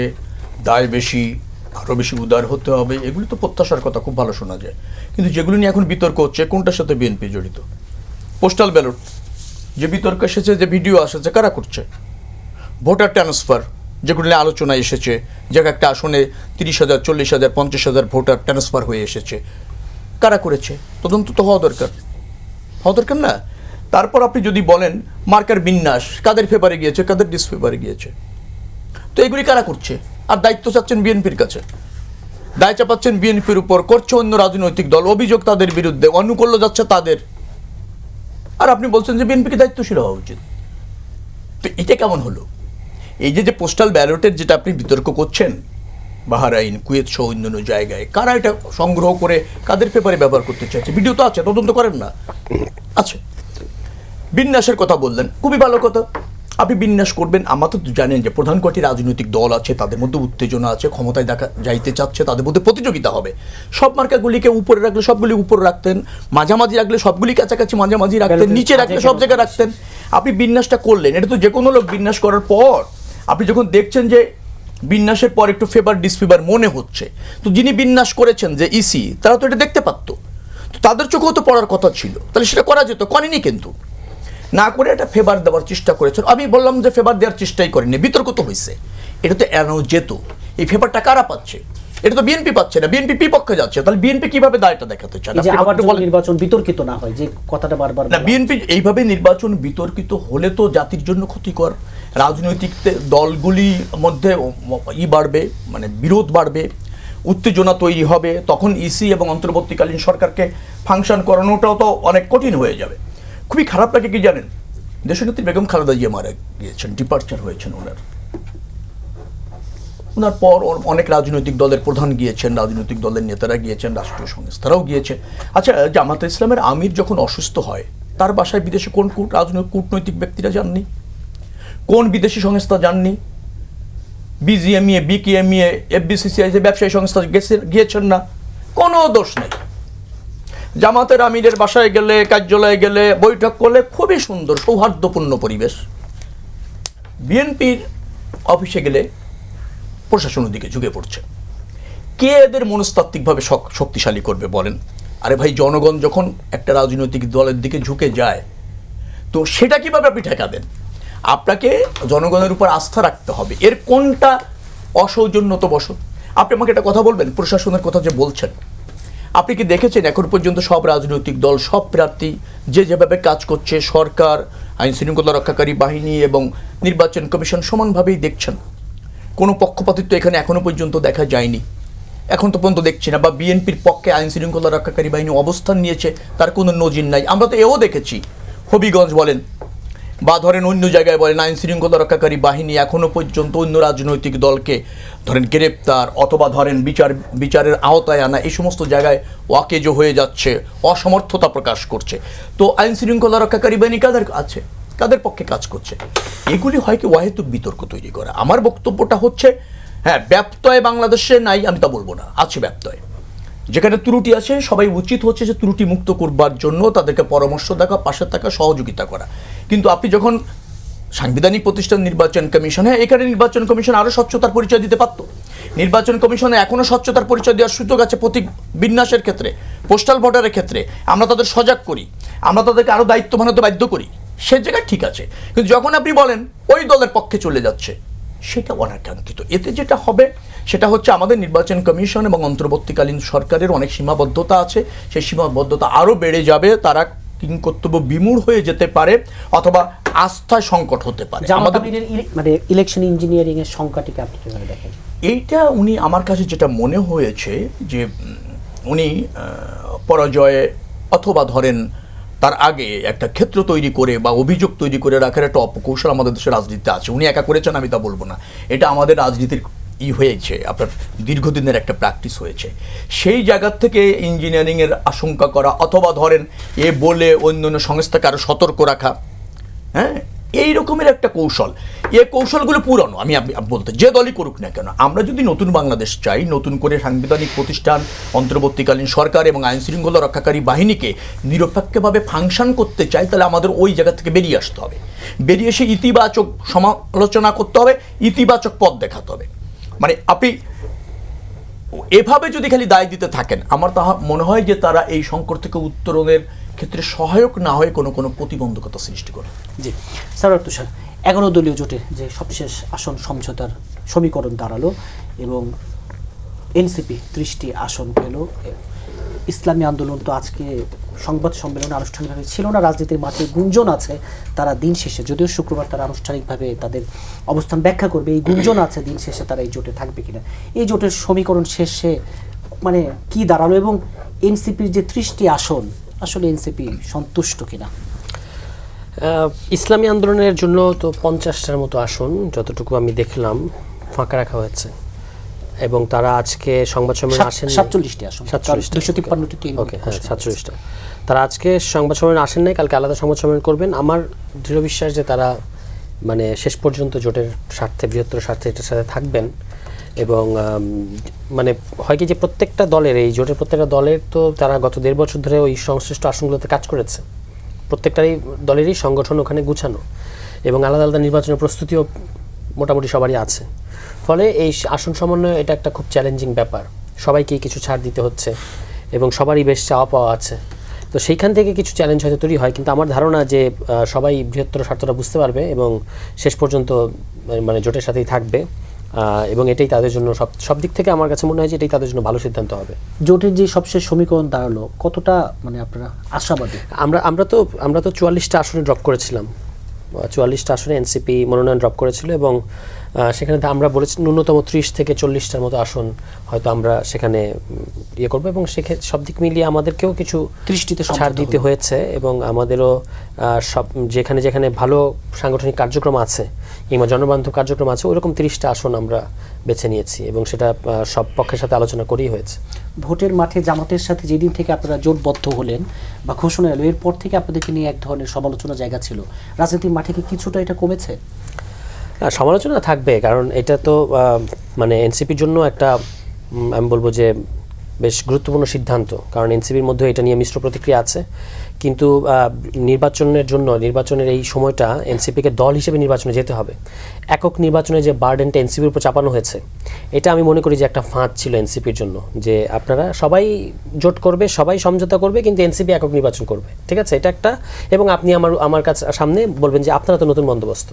দায় বেশি, আরও বেশি উদার হতে হবে, এগুলি তো প্রত্যাশার কথা, খুব ভালো শোনা যায়। কিন্তু যেগুলো নিয়ে এখন বিতর্ক হচ্ছে, কোনটার সাথে বিএনপি জড়িত? পোস্টাল ব্যালট যে বিতর্ক এসেছে, যে ভিডিও আসেছে, কারা করছে? ভোটার ট্রান্সফার যেগুলো নিয়ে আলোচনায় এসেছে, যে একটা আসনে 30,000, 40,000, 50,000 ভোটার ট্রান্সফার হয়ে এসেছে, কারা করেছে তদন্ত তো হওয়া দরকার না? তারপর আপনি যদি বলেন মার্কার বিন্যাস কাদের ফেভারে গিয়েছে, কাদের ডিসফেভারে গিয়েছে, তো এগুলি কারা করছে? আর দায়িত্ব চাচ্ছেন বিএনপির কাছে, দায় চাপাচ্ছেন বিএনপির উপর, করছে অন্য রাজনৈতিক দল, অভিযোগ তাদের বিরুদ্ধে, অনুকূল্য যাচ্ছে তাদের, আর আপনি বলছেন যে বিএনপিকে দায়িত্বশীল হওয়া উচিত। তো এটা কেমন হলো? এই যে পোস্টাল ব্যালটের যেটা আপনি বিতর্ক করছেন, বাহরাইন, কুয়েত সহ অন্যান্য জায়গায়, কারা এটা সংগ্রহ করে কাদের পেপারে ব্যবহার করতে চাইছে? ভিডিও তো আছে, তদন্ত করেন না? আচ্ছা, বিন্যাসের কথা বললেন, খুবই ভালো কথা। আপনি বিন্যাস করবেন, আমরা তো জানেন যে প্রধান কয়টি রাজনৈতিক দল আছে, তাদের মধ্যে উত্তেজনা আছে, ক্ষমতায় যাইতে চাচ্ছে, তাদের মধ্যে প্রতিযোগিতা হবে। সব মার্কাগুলিকে উপরে রাখলে সবগুলি উপরে রাখতেন, মাঝামাঝি রাখলে সবগুলি কাছাকাছি মাঝামাঝি রাখতেন, নিচে রাখলে সব জায়গায় রাখতেন। আপনি বিন্যাসটা করলেন, এটা তো যে কোনো লোক বিন্যাস করার পর আপনি যখন দেখছেন যে বিন্যাসের পর একটু ফেভার ডিসফেভার মনে হচ্ছে, তো যিনি বিন্যাস করেছেন যে ইসি, তারা তো এটা দেখতে পারতো, তো তাদের চোখেও তো পড়ার কথা ছিল, তাহলে সেটা করা যেত, করেনি। কিন্তু না করে এটা ফেভার দেওয়ার চেষ্টা করেছেন। আমি বললাম যে ফেভার দেওয়ার চেষ্টাই করেনি, বিতর্ক তো হয়েছে, এটা তো এড়ানো যেত। এই ফেভারটা কারা পাচ্ছে? এটা তো বিএনপি পাচ্ছে না, বিএনপি বিপক্ষে যাচ্ছে, তাহলে বিএনপি কিভাবে দায়টা দেখাতে চান? আবার নির্বাচন বিতর্কিত না হয়, যে কথাটা বারবার না, বিএনপি এইভাবে নির্বাচন বিতর্কিত হলে তো জাতির জন্য ক্ষতিকর। রাজনৈতিক দলগুলির মধ্যে বাড়বে, মানে বিরোধ বাড়বে, উত্তেজনা তৈরি হবে, তখন ইসি এবং অন্তর্বর্তীকালীন সরকারকে ফাংশন করানোটাও তো অনেক কঠিন হয়ে যাবে। খুবই খারাপ লাগে কি জানেন, দেশনেত্রী বেগম খালেদা জিয়া মারা গিয়েছেন, ডিপার্চার হয়েছেন ওনার পর অনেক রাজনৈতিক দলের প্রধান গিয়েছেন, রাজনৈতিক দলের নেতারা গিয়েছেন, রাষ্ট্রীয় সংস্থারাও গিয়েছে। আচ্ছা, জামাতে ইসলামের আমির যখন অসুস্থ হয়, তার বাসায় বিদেশে কোন কূটনৈতিক ব্যক্তিরা যাননি? কোন বিদেশি সংস্থা যাননি? বিজিএমইএ, বিকেএমইএ, এফবিসিসিআই যে ব্যবসায়ী সংস্থা গিয়েছেন না? কোনো দোষ নেই। জামাতের আমিরের বাসায় গেলে, কার্যালয়ে গেলে, বৈঠক করলে খুবই সুন্দর সৌহার্দ্যপূর্ণ পরিবেশ। বিএনপির অফিসে গেলে প্রশাসনের দিকে ঝুঁকে পড়ছে। কে এদের মনস্তাত্ত্বিকভাবে শক্তিশালী করবে বলেন? আরে ভাই, জনগণ যখন একটা রাজনৈতিক দলের দিকে ঝুঁকে যায়, তো সেটা কিভাবে আপনি ঠেকাবেন? আপনাকে জনগণের উপর আস্থা রাখতে হবে। এর কোনটা অসৌজন্যতাবশত? আপনি আমাকে একটা কথা বলবেন, প্রশাসনের কথা যে বলছেন, আপনি কি দেখেছেন এখন পর্যন্ত সব রাজনৈতিক দল, সব প্রার্থী যে যেভাবে কাজ করছে, সরকার, আইন শৃঙ্খলা রক্ষাকারী বাহিনী এবং নির্বাচন কমিশন সমানভাবেই দেখছেন? কোনো পক্ষপাতিত্ব এখানে এখনো পর্যন্ত দেখা যায়নি, এখন তো পর্যন্ত দেখছি না। বা বিএনপির পক্ষে আইন শৃঙ্খলা রক্ষাকারী বাহিনী অবস্থান নিয়েছে, তার কোনো নজির নাই। আমরা তো এও দেখেছি, হবিগঞ্জ বলেন বা ধরেন অন্য জায়গায় বলেন, আইন শৃঙ্খলা রক্ষাকারী বাহিনী এখনো পর্যন্ত অন্য রাজনৈতিক দলকে ধরেন গ্রেপ্তার অথবা ধরেন বিচারের আওতায় আনা, এই সমস্ত জায়গায় ওয়াকেজো হয়ে যাচ্ছে, অসমর্থতা প্রকাশ করছে। তো আইন শৃঙ্খলা রক্ষাকারী বাহিনী কাদের পক্ষে কাজ করছে? এগুলি হয় কি অহেতুক বিতর্ক তৈরি করা। আমার বক্তব্যটা হচ্ছে, হ্যাঁ, ব্যত্যয় বাংলাদেশে নাই আমি তা বলবো না, আছে ব্যত্যয়। যেখানে ত্রুটি আছে, সবাই উচিত হচ্ছে যে ত্রুটি মুক্ত করবার জন্য তাদেরকে পরামর্শ দেখা, পাশে থাকা, সহযোগিতা করা। কিন্তু আপনি যখন সাংবিধানিক প্রতিষ্ঠান নির্বাচন কমিশন, হ্যাঁ, এখানে নির্বাচন কমিশন আরও স্বচ্ছতার পরিচয় দিতে পারত। নির্বাচন কমিশনে এখনও স্বচ্ছতার পরিচয় দেওয়ার সুযোগ আছে। প্রতীক বিন্যাসের ক্ষেত্রে, পোস্টাল ভোটারের ক্ষেত্রে আমরা তাদের সজাগ করি, আমরা তাদেরকে আরও দায়িত্ববান হতে বাধ্য করি, সে জায়গায় ঠিক আছে। কিন্তু যখন আপনি বলেন ওই দলের পক্ষে চলে যাচ্ছে, সেটা অনাকাঙ্ক্ষিত। এতে যেটা হবে সেটা হচ্ছে আমাদের নির্বাচন কমিশন এবং অন্তর্বর্তীকালীন সরকারের অনেক সীমাবদ্ধতা আছে, সেই সীমাবদ্ধতা আরও বেড়ে যাবে। তারা কিংকর্তব্য বিমূঢ় হয়ে যেতে পারে অথবা আস্থায় সংকট হতে পারে। আমাদের মানে ইলেকশন ইঞ্জিনিয়ারিং এর সংখ্যাটিকে আপনি কিভাবে দেখেন? এইটা উনি, আমার কাছে যেটা মনে হয়েছে যে উনি পরাজয়ে অথবা ধরেন তার আগে একটা ক্ষেত্র তৈরি করে বা অভিযোগ তৈরি করে রাখার একটা অপকৌশল আমাদের দেশের রাজনীতিতে আছে। উনি একা করেছেন আমি তা বলবো না, এটা আমাদের রাজনীতির হয়েছে, আপনার দীর্ঘদিনের একটা প্র্যাকটিস হয়েছে। সেই জায়গার থেকে ইঞ্জিনিয়ারিংয়ের আশঙ্কা করা অথবা ধরেন এ বলে অন্য সংস্থাকে আরও সতর্ক রাখা, হ্যাঁ, এই রকমের একটা কৌশল। এই কৌশলগুলো পুরানো, আমি বলতে, যে দলই করুক না কেন, আমরা যদি নতুন বাংলাদেশ চাই, নতুন করে সাংবিধানিক প্রতিষ্ঠান, অন্তর্বর্তীকালীন সরকার এবং আইন শৃঙ্খলা রক্ষাকারী বাহিনীকে নিরপেক্ষভাবে ফাংশন করতে চাই, তাহলে আমাদের ওই জায়গা থেকে বেরিয়ে আসতে হবে। বেরিয়ে এসে ইতিবাচক সমালোচনা করতে হবে, ইতিবাচক পথ দেখাতে হবে। মানে আপনি এভাবে যদি খালি দায় দিতে থাকেন, আমার তা মনে হয় যে তারা এই সংকট থেকে উত্তরণের ক্ষেত্রে সহায়ক না হয়ে কোনো প্রতিবন্ধকতা সৃষ্টি করে। জি স্যার, তুষার, 11 দলীয় জোটের যে সবশেষ আসন সমঝোতার সমীকরণ দাঁড়ালো এবং এনসিপি 30টি আসন পেল। ইসলামী আন্দোলন তো আজকে সংবাদ সম্মেলনে আনুষ্ঠানিকভাবে ছিল না, রাজনীতির মাঠে গুঞ্জন আছে তারা দিন শেষে, যদিও শুক্রবার তারা আনুষ্ঠানিকভাবে তাদের অবস্থান ব্যাখ্যা করবে, এই গুঞ্জন আছে দিন শেষে তারা এই জোটে থাকবে কিনা। এই জোটের সমীকরণ শেষে মানে কি দাঁড়ালো এবং এনসিপির যে 30টি আসন আসলে এনসিপি সন্তুষ্ট কিনা? ইসলামী আন্দোলনের জন্য তো 50টার মতো আসন যতটুকু আমি দেখলাম ফাঁকা রাখা হয়েছে এবং তারা আজকে সংবাদ সম্মেলনে আসেন 47টি আসন, 253টি। ওকে, হ্যাঁ 47টা। তারা আজকে সংবাদ সম্মেলনে আসেন নাই, কালকে আলাদা সংবাদ সম্মেলন করবেন। আমার দৃঢ় বিশ্বাস যে তারা মানে শেষ পর্যন্ত জোটের স্বার্থে, বৃহত্তর স্বার্থে এটার সাথে থাকবেন। এবং মানে হয় কি যে প্রত্যেকটা দলের, এই জোটের প্রত্যেকটা দলের তো তারা গত 1.5 বছর ধরে ওই সংশ্লিষ্ট আসনগুলোতে কাজ করেছে, প্রত্যেকটারই দলেরই সংগঠন ওখানে গুছানো এবং আলাদা আলাদা নির্বাচনের প্রস্তুতিও মোটামুটি সবারই আছে। ফলে এই আসন সমন্বয় এটা একটা খুব চ্যালেঞ্জিং ব্যাপার, সবাইকেই কিছু ছাড় দিতে হচ্ছে এবং সবারই বেশ চাওয়া পাওয়া আছে। তো সেইখান থেকে কিছু চ্যালেঞ্জ হয়তো তৈরি হয়, কিন্তু আমার ধারণা যে সবাই বৃহত্তর স্বার্থটা বুঝতে পারবে এবং শেষ পর্যন্ত মানে জোটের সাথেই থাকবে এবং এটাই তাদের জন্য সব দিক থেকে আমার কাছে মনে হয় যে এটাই তাদের জন্য ভালো সিদ্ধান্ত হবে। জোটের যে সবশেষ সমীকরণ দাঁড়ালো কতটা মানে আপনারা আশাবাদী? আমরা তো 44টা আসনে ড্রপ করেছিলাম, 44টা আসনে এনসিপি মনোনয়ন ড্রপ করেছিল এবং সেখানে আমরা বলেছি ন্যূনতম 30 থেকে 40টার মতো আসন হয়তো আমরা সেখানে ইয়ে করবো এবং সেখানে সব দিক মিলিয়ে আমাদেরকেও কিছু 30টিতে ছাড় দিতে হয়েছে এবং আমাদেরও সব যেখানে যেখানে ভালো সাংগঠনিক কার্যক্রম আছে কিংবা জনবান্ধব কার্যক্রম আছে ওইরকম 30টা আসন আমরা বেছে নিয়েছি এবং সেটা সব পক্ষের সাথে আলোচনা করেই হয়েছে। ভোটের মাঠে জামাতের সাথে যেদিন থেকে আপনারা জোটবদ্ধ হলেন বা ঘোষণা এলো, এরপর থেকে আপনাদেরকে নিয়ে এক ধরনের সমালোচনা জায়গা ছিল, রাজনীতির মাঠে কি কিছুটা এটা কমেছে? সমালোচনা থাকবে, কারণ এটা তো মানে এনসিপির জন্য একটা আমি বলবো যে বেশ গুরুত্বপূর্ণ সিদ্ধান্ত, কারণ এনসিপির মধ্যে এটা নিয়ে মিশ্র প্রতিক্রিয়া আছে। কিন্তু নির্বাচনের এই সময়টা এনসিপিকে দল হিসেবে নির্বাচনে যেতে হবে। একক নির্বাচনে যে বার্ডেনটা এনসিপির উপর চাপানো হয়েছে, এটা আমি মনে করি যে একটা ফাঁদ ছিল এনসিপির জন্য, যে আপনারা সবাই জোট করবে, সবাই সমঝোতা করবে, কিন্তু এনসিপি একক নির্বাচন করবে, ঠিক আছে, এটা একটা। এবং আপনি আমার কাছে সামনে বলবেন যে আপনারা তো নতুন বন্দোবস্ত,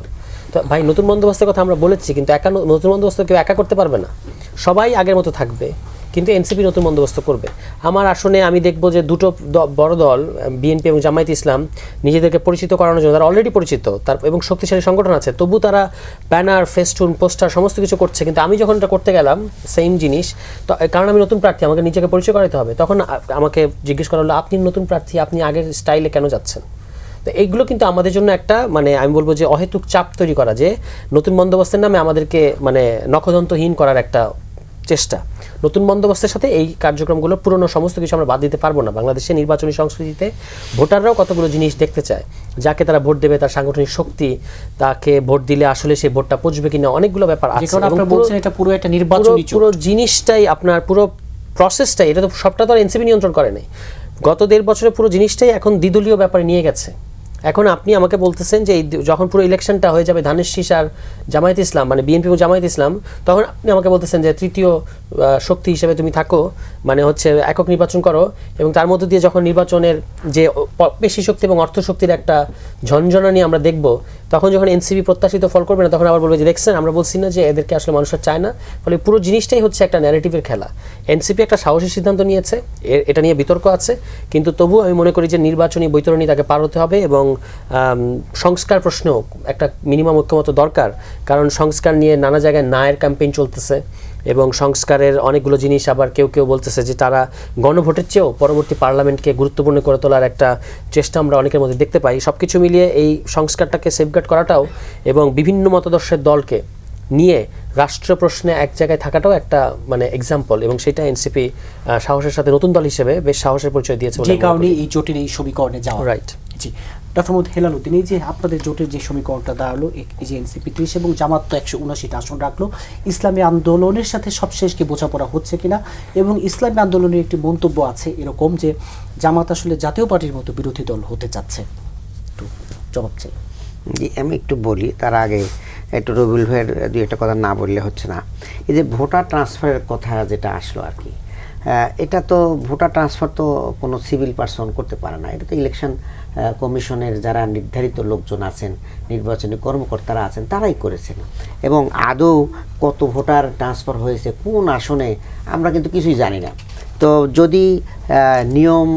তো ভাই নতুন বন্দোবস্তের কথা আমরা বলেছি, কিন্তু নতুন বন্দোবস্ত কেউ একা করতে পারবে না, সবাই আগের মতো থাকবে, কিন্তু এনসিপি নতুন বন্দোবস্ত করবে। আমার আসনে আমি দেখব যে দুটো বড় দল বিএনপি এবং জামায়াত ইসলাম নিজেদেরকে পরিচিত করানোর জন্য, তারা অলরেডি পরিচিত এবং শক্তিশালী সংগঠন আছে, তবু তারা ব্যানার, ফেস্টুন, পোস্টার সমস্ত কিছু করছে। কিন্তু আমি যখন এটা করতে গেলাম সেম জিনিস, তো কারণ আমি নতুন প্রার্থী, আমাকে নিজেকে পরিচয় করাতে হবে, তখন আমাকে জিজ্ঞেস করা হলো আপনি নতুন প্রার্থী, আপনি আগের স্টাইলে কেন যাচ্ছেন? তো এইগুলো কিন্তু আমাদের জন্য একটা মানে আমি বলবো যে অহেতুক চাপ তৈরি করা, যে নতুন বন্দোবস্তের নামে আমাদেরকে মানে নখদন্তহীন করার একটা চেষ্টা। নতুন বন্দোবস্তের সাথে এই কার্যক্রমগুলো পুরনো সমস্ত কিছু আমরা বাদ দিতে পারবো না। বাংলাদেশের নির্বাচনী সংস্কৃতিতে ভোটাররাও কতগুলো জিনিস দেখতে চায়, যাকে তারা ভোট দেবে তার সাংগঠনিক শক্তি, তাকে ভোট দিলে আসলে সেই ভোটটা পৌঁছবে কিনা, অনেকগুলো ব্যাপার আছে। পুরো জিনিসটাই আপনার পুরো প্রসেসটাই, এটা তো সবটা তো আর এনসিপি নিয়ন্ত্রণ করে নাই, গত 1.5 বছরে পুরো জিনিসটাই এখন দ্বিদলীয় ব্যাপারে নিয়ে গেছে। এখন আপনি আমাকে বলতেছেন যে যখন পুরো ইলেকশনটা হয়ে যাবে ধানের শীষ আর জামায়াত ইসলাম মানে বিএনপি এবং জামায়াত ইসলাম, তখন আপনি আমাকে বলতেছেন যে তৃতীয় শক্তি হিসেবে তুমি থাকো, মানে হচ্ছে একক নির্বাচন করো, এবং তার মধ্য দিয়ে যখন নির্বাচনের যে পেশি শক্তি এবং অর্থশক্তির একটা ঝনঝনানি আমরা দেখব, তখন যখন এনসিপি প্রত্যাশিত ফল করবে না, তখন আবার বলবে যে দেখছেন আমরা বলছি না যে এদেরকে আসলে মানুষের চায় না। ফলে পুরো জিনিসটাই হচ্ছে একটা ন্যারেটিভের খেলা। এনসিপি একটা সাহসী সিদ্ধান্ত নিয়েছে, এটা নিয়ে বিতর্ক আছে, কিন্তু তবু আমি মনে করি যে নির্বাচনী বৈতরণী তাকে পার হতে হবে এবং সংস্কার প্রশ্ন একটা মিনিমাম ঐক্যমত দরকার, কারণ সংস্কার নিয়ে নানা জায়গায় নায়ের ক্যাম্পেইন চলতেছে এবং সংস্কারের অনেকগুলো জিনিস আবার কেউ কেউ বলতেছে যে তারা গণভোটের চেয়েও পরবর্তী পার্লামেন্টকে গুরুত্বপূর্ণ করে তোলার একটা চেষ্টা আমরা অনেকের মধ্যে দেখতে পাই। সব কিছু মিলিয়ে এই সংস্কারটাকে সেফগার্ড করাটাও এবং বিভিন্ন মতাদর্শের দলকে নিয়ে রাষ্ট্র প্রশ্নে এক জায়গায় থাকাটাও একটা মানে এক্সাম্পল, এবং সেটা এনসিপি সাহসের সাথে নতুন দল হিসেবে বেশ সাহসের পরিচয় দিয়েছে, যে কারণে এই জোটের এই সমীকরণে যাওয়া। রাইট। জি, ডক্টর মোহাম্মদ হেলাল উদ্দিন, এই যে আপনাদের জোটের যে সমীকরণটা দাঁড়ালো, এই যে এনসিপি 30 এবং জামাত তো 179টা আসন রাখলো, ইসলামী আন্দোলনের সাথে সবশেষ কি বোঝাপড়া হচ্ছে কিনা? এবং ইসলামী আন্দোলনের একটি মন্তব্য আছে এরকম যে জামাত আসলে জাতীয় পার্টির মতো বিরোধী দল হতে চাচ্ছে, একটু জবাব চাই। জি, আমি একটু বলি, তার আগে একটু রবিউল ভাইয়ের দুই একটা কথা না বললে হচ্ছে না। এই যে ভোটার ট্রান্সফারের কথা যেটা আসলো আর কি, এটা তো ভোটার ট্রান্সফার তো কোনো সিভিল পারসন করতে পারে না, এটা তো ইলেকশন কমিশনের যারা নির্ধারিত লোকজন আছেন, নির্বাচনী কর্মকর্তারা আছেন, তারাই করেছেন। এবং আদৌ কত ভোটার ট্রান্সফার হয়েছে কোন আসনে আমরা কিন্তু কিছুই জানি না। তো যদি নিয়ম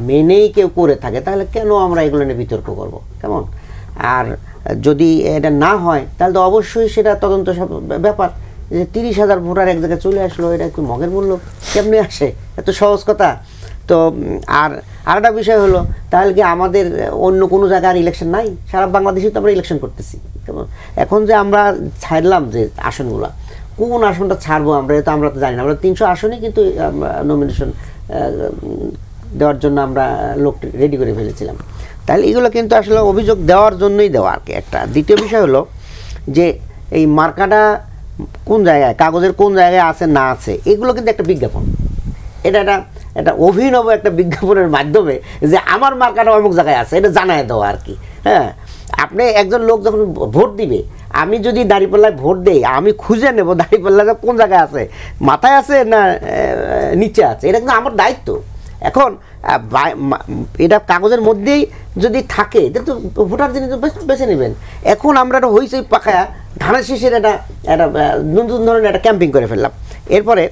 মেনেই কেউ করে থাকে তাহলে কেন আমরা এগুলো নিয়ে বিতর্ক করব, কেমন? আর যদি এটা না হয় তাহলে তো অবশ্যই সেটা তদন্ত ব্যাপার, যে 30,000 ভোটার এক জায়গায় চলে আসলো, এটা একটু মগের মূল্য কেমনি আসে, এত সহজ কথা তো। আর আরেকটা বিষয় হলো, তাহলে কি আমাদের অন্য কোনো জায়গার ইলেকশন নাই? সারা বাংলাদেশে তো আমরা ইলেকশন করতেছি, কেমন? এখন যে আমরা ছাড়লাম যে আসনগুলো, কোন আসনটা ছাড়বো আমরা তো জানি না। আমরা 300 আসনই কিন্তু নমিনেশন দেওয়ার জন্য আমরা লোক রেডি করে ফেলেছিলাম। তাহলে এগুলো কিন্তু আসলে অভিযোগ দেওয়ার জন্যই দেওয়া আর কি একটা। দ্বিতীয় বিষয় হলো যে এই মার্কাটা কোন জায়গায়, কাগজের কোন জায়গায় আছে না আছে, এগুলো কিন্তু একটা বিজ্ঞাপন। এটা অভিনব একটা বিজ্ঞাপনের মাধ্যমে যে আমার মার্কাটা অমুক জায়গায় আছে এটা জানায় দেওয়া আর কি। হ্যাঁ, আপনি একজন লোক যখন ভোট দিবে, আমি যদি দাঁড়িপাল্লায় ভোট দেই, আমি খুঁজে নেব দাঁড়িপাল্লাটা কোন জায়গায় আছে, মাথায় আছে না নিচে আছে, এটা কিন্তু আমার দায়িত্ব। এখন এটা কাগজের মধ্যেই যদি থাকে তো ভোটার যিনি বেছে নেবেন। এখন আমরা একটা হইচই পাখায়া ধানের শীষের একটা নতুন ধরনের একটা ক্যাম্পিং করে ফেললাম। এরপরে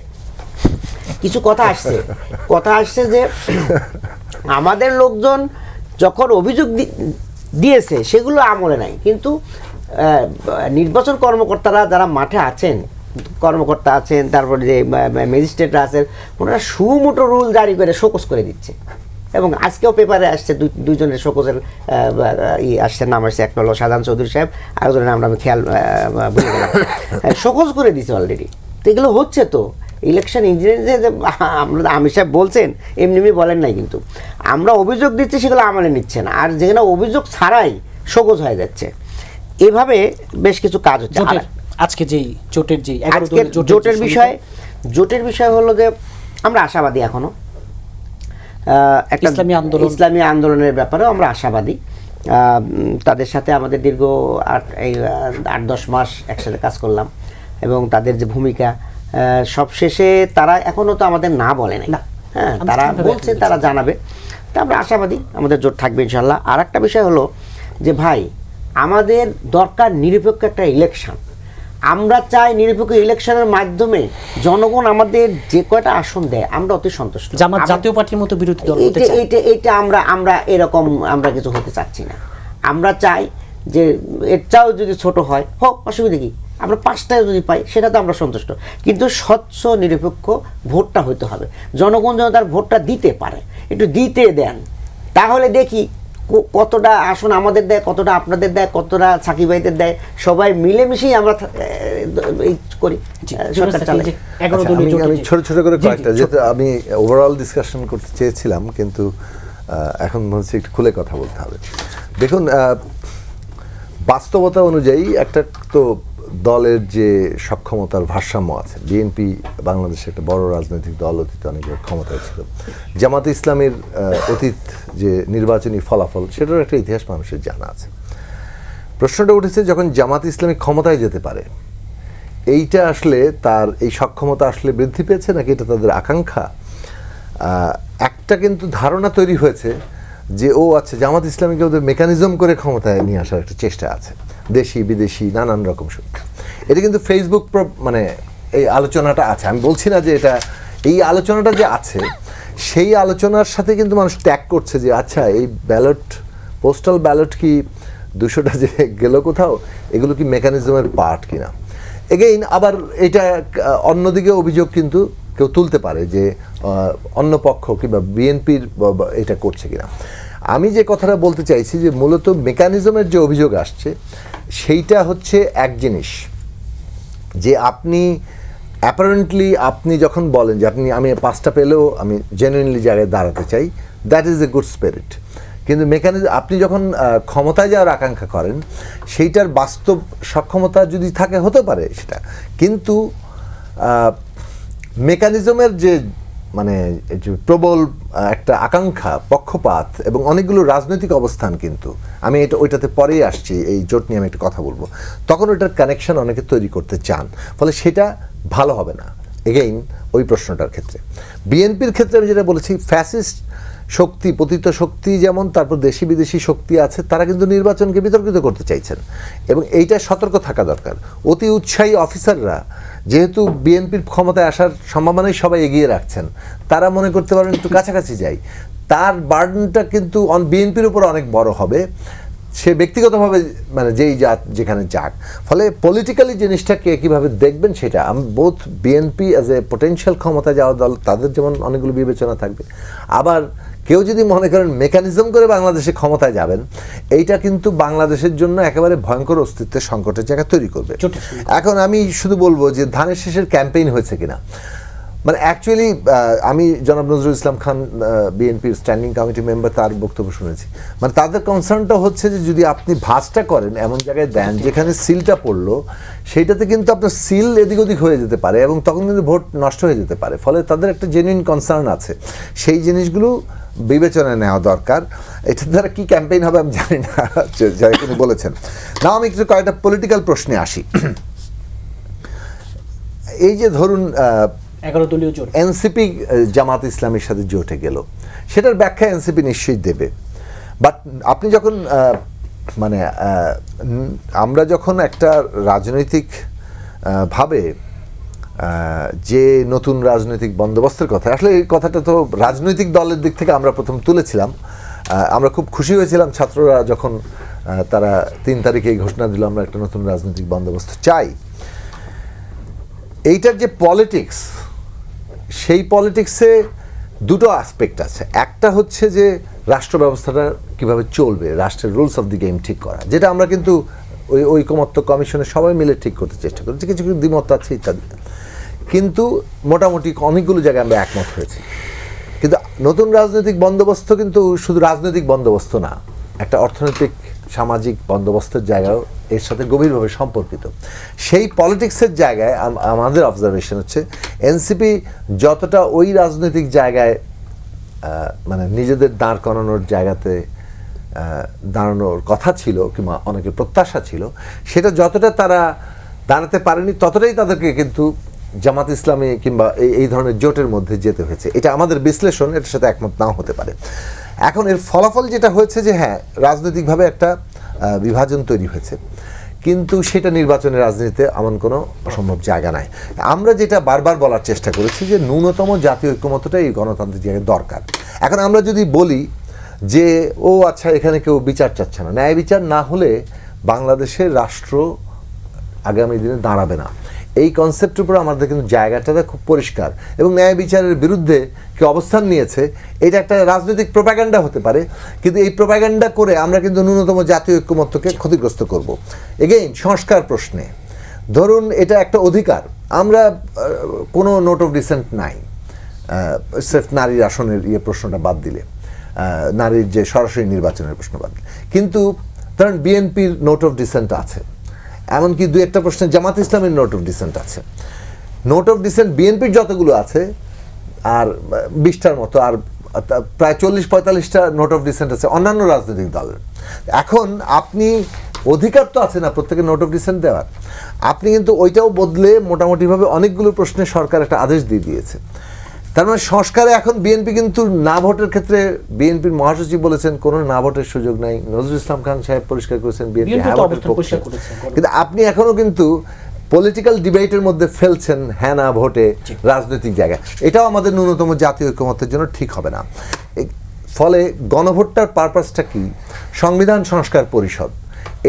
কিছু কথা আসছে যে আমাদের লোকজন যখন অভিযোগ দিয়েছে সেগুলো আমলে নাই, কিন্তু নির্বাচন কর্মকর্তারা যারা মাঠে আছেন, কর্মকর্তা আছেন, তারপরে যে ম্যাজিস্ট্রেটরা আছেন, ওনারা সুমোটো রুল জারি করে শোকজ করে দিচ্ছে। এবং আজকেও পেপারে আসছে দুইজনের শোকজের আসছে, নাম আসছে, একটা হলো শাহজাহান চৌধুরী সাহেব, আরেকজনের নামটা আমি খেয়াল ভুলে গেলাম, শোকজ করে দিচ্ছে অলরেডি। তো এগুলো হচ্ছে তো ইলেকশন ইঞ্জিনিয়ারিং যে আমির সাহেব বলছেন এমনি বলেন নাই, কিন্তু আমরা অভিযোগ দিচ্ছি সেগুলো আমলে নিচ্ছে না, আর যেখানে অভিযোগ ছাড়াই শোকজ হয়ে যাচ্ছে। এভাবে বেশ কিছু কাজ হচ্ছে। আজকে যেই জোটের বিষয় হলো যে আমরা আশাবাদী, এখনো একটা ইসলামী আন্দোলনের ব্যাপারেও আমরা আশাবাদী। তাদের সাথে আমাদের দীর্ঘ 8-10 মাস একসাথে কাজ করলাম, এবং তাদের যে ভূমিকা সবশেষে তারা এখনো তো আমাদের না বলে নাই, হ্যাঁ তারা বলছে তারা জানাবে। তা আমরা আশাবাদী আমাদের জোট থাকবে ইনশাল্লাহ। আর একটা বিষয় হলো যে ভাই, আমাদের দরকার নিরপেক্ষ একটা ইলেকশন। আমরা চাই নিরপেক্ষ ইলেকশনের মাধ্যমে জনগণ আমাদের যে কয়টা আসন দেয় আমরা অতি সন্তুষ্ট। জামাত জাতীয় পার্টির মতো বিরোধী দল হতে চায়, এটা আমরা এরকম আমরা কিছু হতে চাচ্ছি না। আমরা চাই যে এর চাও যদি ছোট হয় হোক, অসুবিধা কি, আমরা 5টায় যদি পাই সেটা তো আমরা সন্তুষ্ট, কিন্তু স্বচ্ছ নিরপেক্ষ ভোটটা হতে হবে। জনগণ যেন তার ভোটটা দিতে পারে, একটু দিতে দেন, তাহলে দেখি কতটা আসন আমাদের দেয়, কতটা আপনাদের দেয়, কতটা সাকিব ভাইদের দেয়, সবাই মিলেমিশেই আমরা করি, সরকার চালাই। আমি ছোট ছোট করে কয়েকটা, যেহেতু আমি ওভারঅল ডিসকাশন করতে চেয়েছিলাম, কিন্তু এখন মনে হচ্ছে একটু খুলে কথা বলতে হবে। দেখুন, বাস্তবতা অনুযায়ী একটা তো দলের যে সক্ষমতার ভারসাম্য আছে, বিএনপি বাংলাদেশে একটা বড় রাজনৈতিক দল, অতীতে অনেক ক্ষমতায় ছিল। জামাতে ইসলামের অতীত যে নির্বাচনী ফলাফল, সেটার একটা ইতিহাস মানুষের জানা আছে। প্রশ্নটা উঠেছে যখন জামাত ইসলামী ক্ষমতায় যেতে পারে, এইটা আসলে তার এই সক্ষমতা আসলে বৃদ্ধি পেয়েছে নাকি এটা তাদের আকাঙ্ক্ষা? একটা কিন্তু ধারণা তৈরি হয়েছে যে আচ্ছা, জামাত ইসলামীকে ওদের মেকানিজম করে ক্ষমতায় নিয়ে আসার একটা চেষ্টা আছে, দেশি বিদেশি নানান রকম শক্তি। এটা কিন্তু ফেসবুক মানে এই আলোচনাটা আছে, আমি বলছি না যে এটা, এই আলোচনাটা যে আছে সেই আলোচনার সাথে কিন্তু মানুষ ট্যাগ করছে যে আচ্ছা, এই ব্যালট, পোস্টাল ব্যালট কি 200টা যে গেল কোথাও, এগুলো কি মেকানিজমের পার্ট কিনা। এগেইন আবার এটা অন্যদিকে অভিযোগ কিন্তু কেউ তুলতে পারে যে অন্য পক্ষ কিংবা বিএনপির এটা করছে কিনা। আমি যে কথাটা বলতে চাইছি যে মূলত মেকানিজমের যে অভিযোগ আসছে সেইটা হচ্ছে এক জিনিস, যে আপনি অ্যাপারেন্টলি আপনি যখন বলেন যে আমি 5টা পেলেও আমি জেনুইনলি জায়গায় দাঁড়াতে চাই, that is a good spirit. কিন্তু আপনি যখন ক্ষমতায় যাওয়ার আকাঙ্ক্ষা করেন, সেইটার বাস্তব সক্ষমতা যদি থাকে হতে পারে সেটা, কিন্তু মেকানিজমের যে মানে প্রবল একটা আকাঙ্ক্ষা, পক্ষপাত এবং অনেকগুলো রাজনৈতিক অবস্থান, কিন্তু আমি ওইটাতে পরেই আসছি, এই জোট নিয়ে আমি একটা কথা বলবো, তখন ওইটার কানেকশন অনেকে তৈরি করতে চান, ফলে সেটা ভালো হবে না। এগেইন ওই প্রশ্নটার ক্ষেত্রে। বিএনপির ক্ষেত্রে আমি যেটা বলেছি, ফ্যাসিস্ট শক্তি, পতিত শক্তি যেমন, তারপর দেশি বিদেশি শক্তি আছে, তারা কিন্তু নির্বাচনকে বিতর্কিত করতে চাইছেন এবং এইটা সতর্ক থাকা দরকার। অতি উৎসাহী অফিসাররা যেহেতু বিএনপির ক্ষমতায় আসার সম্ভাবনাই সবাই এগিয়ে রাখছেন, তারা মনে করতে পারেন একটু কাছাকাছি যাই, তার বার্ডেনটা কিন্তু বিএনপির উপর অনেক বড় হবে, সে ব্যক্তিগতভাবে মানে যেই যেখানে যাক। ফলে পলিটিক্যালি জিনিসটাকে কীভাবে দেখবেন সেটা আমি both BNP as a potential ক্ষমতা যাওয়া দল, তাদের যেমন অনেকগুলো বিবেচনা থাকবে, আবার কেউ যদি মনে করেন মেকানিজম করে বাংলাদেশে ক্ষমতায় যাবেন, এইটা কিন্তু বাংলাদেশের জন্য একেবারে ভয়ঙ্কর অস্তিত্বের সংকটের জায়গা তৈরি করবে। এখন আমি শুধু বলবো যে ধানের শেষের ক্যাম্পেইন হয়েছে কিনা, মানে অ্যাকচুয়ালি আমি জনাব নজরুল ইসলাম খান বিএনপির স্ট্যান্ডিং কমিটি মেম্বার, তার বক্তব্য শুনেছি। মানে তাদের কনসার্নটা হচ্ছে যে যদি আপনি ভাঁজটা করেন এমন জায়গায় দেন যেখানে সিলটা পড়লো, সেইটাতে কিন্তু আপনার সিল এদিক ওদিক হয়ে যেতে পারে এবং তখন কিন্তু ভোট নষ্ট হয়ে যেতে পারে। ফলে তাদের একটা জেনুইন কনসার্ন আছে, সেই জিনিসগুলো বিবেচনায় নেওয়া দরকার। এটার দ্বারা কি ক্যাম্পেইন হবে আমি জানি না, যারা তিনি বলেছেন। না, আমি কিছু কয়েকটা পলিটিক্যাল প্রশ্নে আসি। এই যে ধরুন 11 দলীয় জোট, এনসিপি জামাত ইসলামের সাথে জোটে গেল, সেটার ব্যাখ্যা এনসিপি নিশ্চয়ই দেবে। বাট আপনি যখন মানে আমরা যখন একটা রাজনৈতিক ভাবে যে নতুন রাজনৈতিক বন্দোবস্তের কথা, আসলে এই কথাটা তো রাজনৈতিক দলের দিক থেকে আমরা প্রথম তুলেছিলাম। আমরা খুব খুশি হয়েছিলাম ছাত্ররা যখন তারা 3 তারিখে এই ঘোষণা দিল আমরা একটা নতুন রাজনৈতিক বন্দোবস্ত চাই। এইটার যে পলিটিক্স, সেই পলিটিক্সে দুটো অ্যাসপেক্ট আছে। একটা হচ্ছে যে রাষ্ট্র ব্যবস্থাটা কীভাবে চলবে, রাষ্ট্রের রুলস অফ দি গেম ঠিক করা, যেটা আমরা কিন্তু ওই ঐকমত্য কমিশনে সবাই মিলে ঠিক করতে চেষ্টা করি, কিছু কিছু দ্বিমত আছে ইত্যাদি, কিন্তু মোটামুটি অনেকগুলো জায়গায় আমরা একমত হয়েছি। কিন্তু নতুন রাজনৈতিক বন্দোবস্ত কিন্তু শুধু রাজনৈতিক বন্দোবস্ত না, একটা অর্থনৈতিক সামাজিক বন্দোবস্তের জায়গাও এর সাথে গভীরভাবে সম্পর্কিত। সেই পলিটিক্সের জায়গায় আমাদের অবজারভেশন হচ্ছে এনসিপি যতটা ওই রাজনৈতিক জায়গায় মানে নিজেদের দাঁড় করানোর জায়গাতে দাঁড়ানোর কথা ছিল কিংবা অনেকের প্রত্যাশা ছিল, সেটা যতটা তারা দাঁড়াতে পারেনি ততটাই তাদেরকে কিন্তু জামাত ইসলামী কিংবা এই ধরনের জোটের মধ্যে যেতে হয়েছে। এটা আমাদের বিশ্লেষণ, এটার সাথে একমত নাও হতে পারে। এখন এর ফলাফল যেটা হয়েছে যে হ্যাঁ, রাজনৈতিকভাবে একটা বিভাজন তৈরি হয়েছে, কিন্তু সেটা নির্বাচনের রাজনীতিতে এমন কোনো অসম্ভব জায়গা নাই। আমরা যেটা বারবার বলার চেষ্টা করেছি যে ন্যূনতম জাতীয় ঐক্যমত্যটা এই গণতান্ত্রিক জায়গায় দরকার। এখন আমরা যদি বলি যে ও আচ্ছা এখানে কেউ বিচার চাচ্ছে না, ন্যায় বিচার না হলে বাংলাদেশের রাষ্ট্র আগামী দিনে দাঁড়াবে না, এই কনসেপ্টের উপর আমাদের কিন্তু জায়গাটা খুব পরিষ্কার। এবং ন্যায় বিচারের বিরুদ্ধে কেউ অবস্থান নিয়েছে, এটা একটা রাজনৈতিক প্রোপাগান্ডা হতে পারে, কিন্তু এই প্রোপাগান্ডা করে আমরা কিন্তু ন্যূনতম জাতীয় ঐক্যমত্যকে ক্ষতিগ্রস্ত করব। এগেইন সংস্কার প্রশ্নে ধরুন এটা একটা অধিকার, আমরা কোনো নোট অফ ডিসেন্ট নাই, সেফ নারীর আসনের প্রশ্নটা বাদ দিলে, নারীর যে সরাসরি নির্বাচনের প্রশ্ন বাদ দিলে, কিন্তু ধরেন বিএনপির নোট অফ ডিসেন্ট আছে, এমনকি 2-1টা প্রশ্নে জামাত ইসলামের নোট অফ ডিসেন্ট আছে। নোট অফ ডিসেন্ট বিএনপির যতগুলো আছে আর 20টার মতো, আর প্রায় 40-45টা নোট অফ ডিসেন্ট আছে অন্যান্য রাজনৈতিক দলের। এখন আপনি অধিকার তো আছে না প্রত্যেকের নোট অফ ডিসেন্ট দেওয়ার, আপনি কিন্তু ওইটাও বদলে মোটামুটিভাবে অনেকগুলো প্রশ্নে সরকার একটা আদেশ দিয়ে দিয়েছে। তার মানে সংস্কারে এখন বিএনপি কিন্তু না ভোটের ক্ষেত্রে বিএনপির মহাসচিব বলেছেন কোনো না ভোটের সুযোগ নাই, নজরুল ইসলাম খান সাহেব পরিষ্কার করেছেন বিএনপি হ্যাঁ ভোটের পক্ষে, কিন্তু আপনি এখনো কিন্তু পলিটিক্যাল ডিবেটের মধ্যে ফেলছেন হ্যাঁ না ভোটে রাজনৈতিক জায়গায়। এটাও আমাদের ন্যূনতম জাতীয় ঐক্যমত্যের জন্য ঠিক হবে না। ফলে গণভোটটার পারপাসটা কি, সংবিধান সংস্কার পরিষদ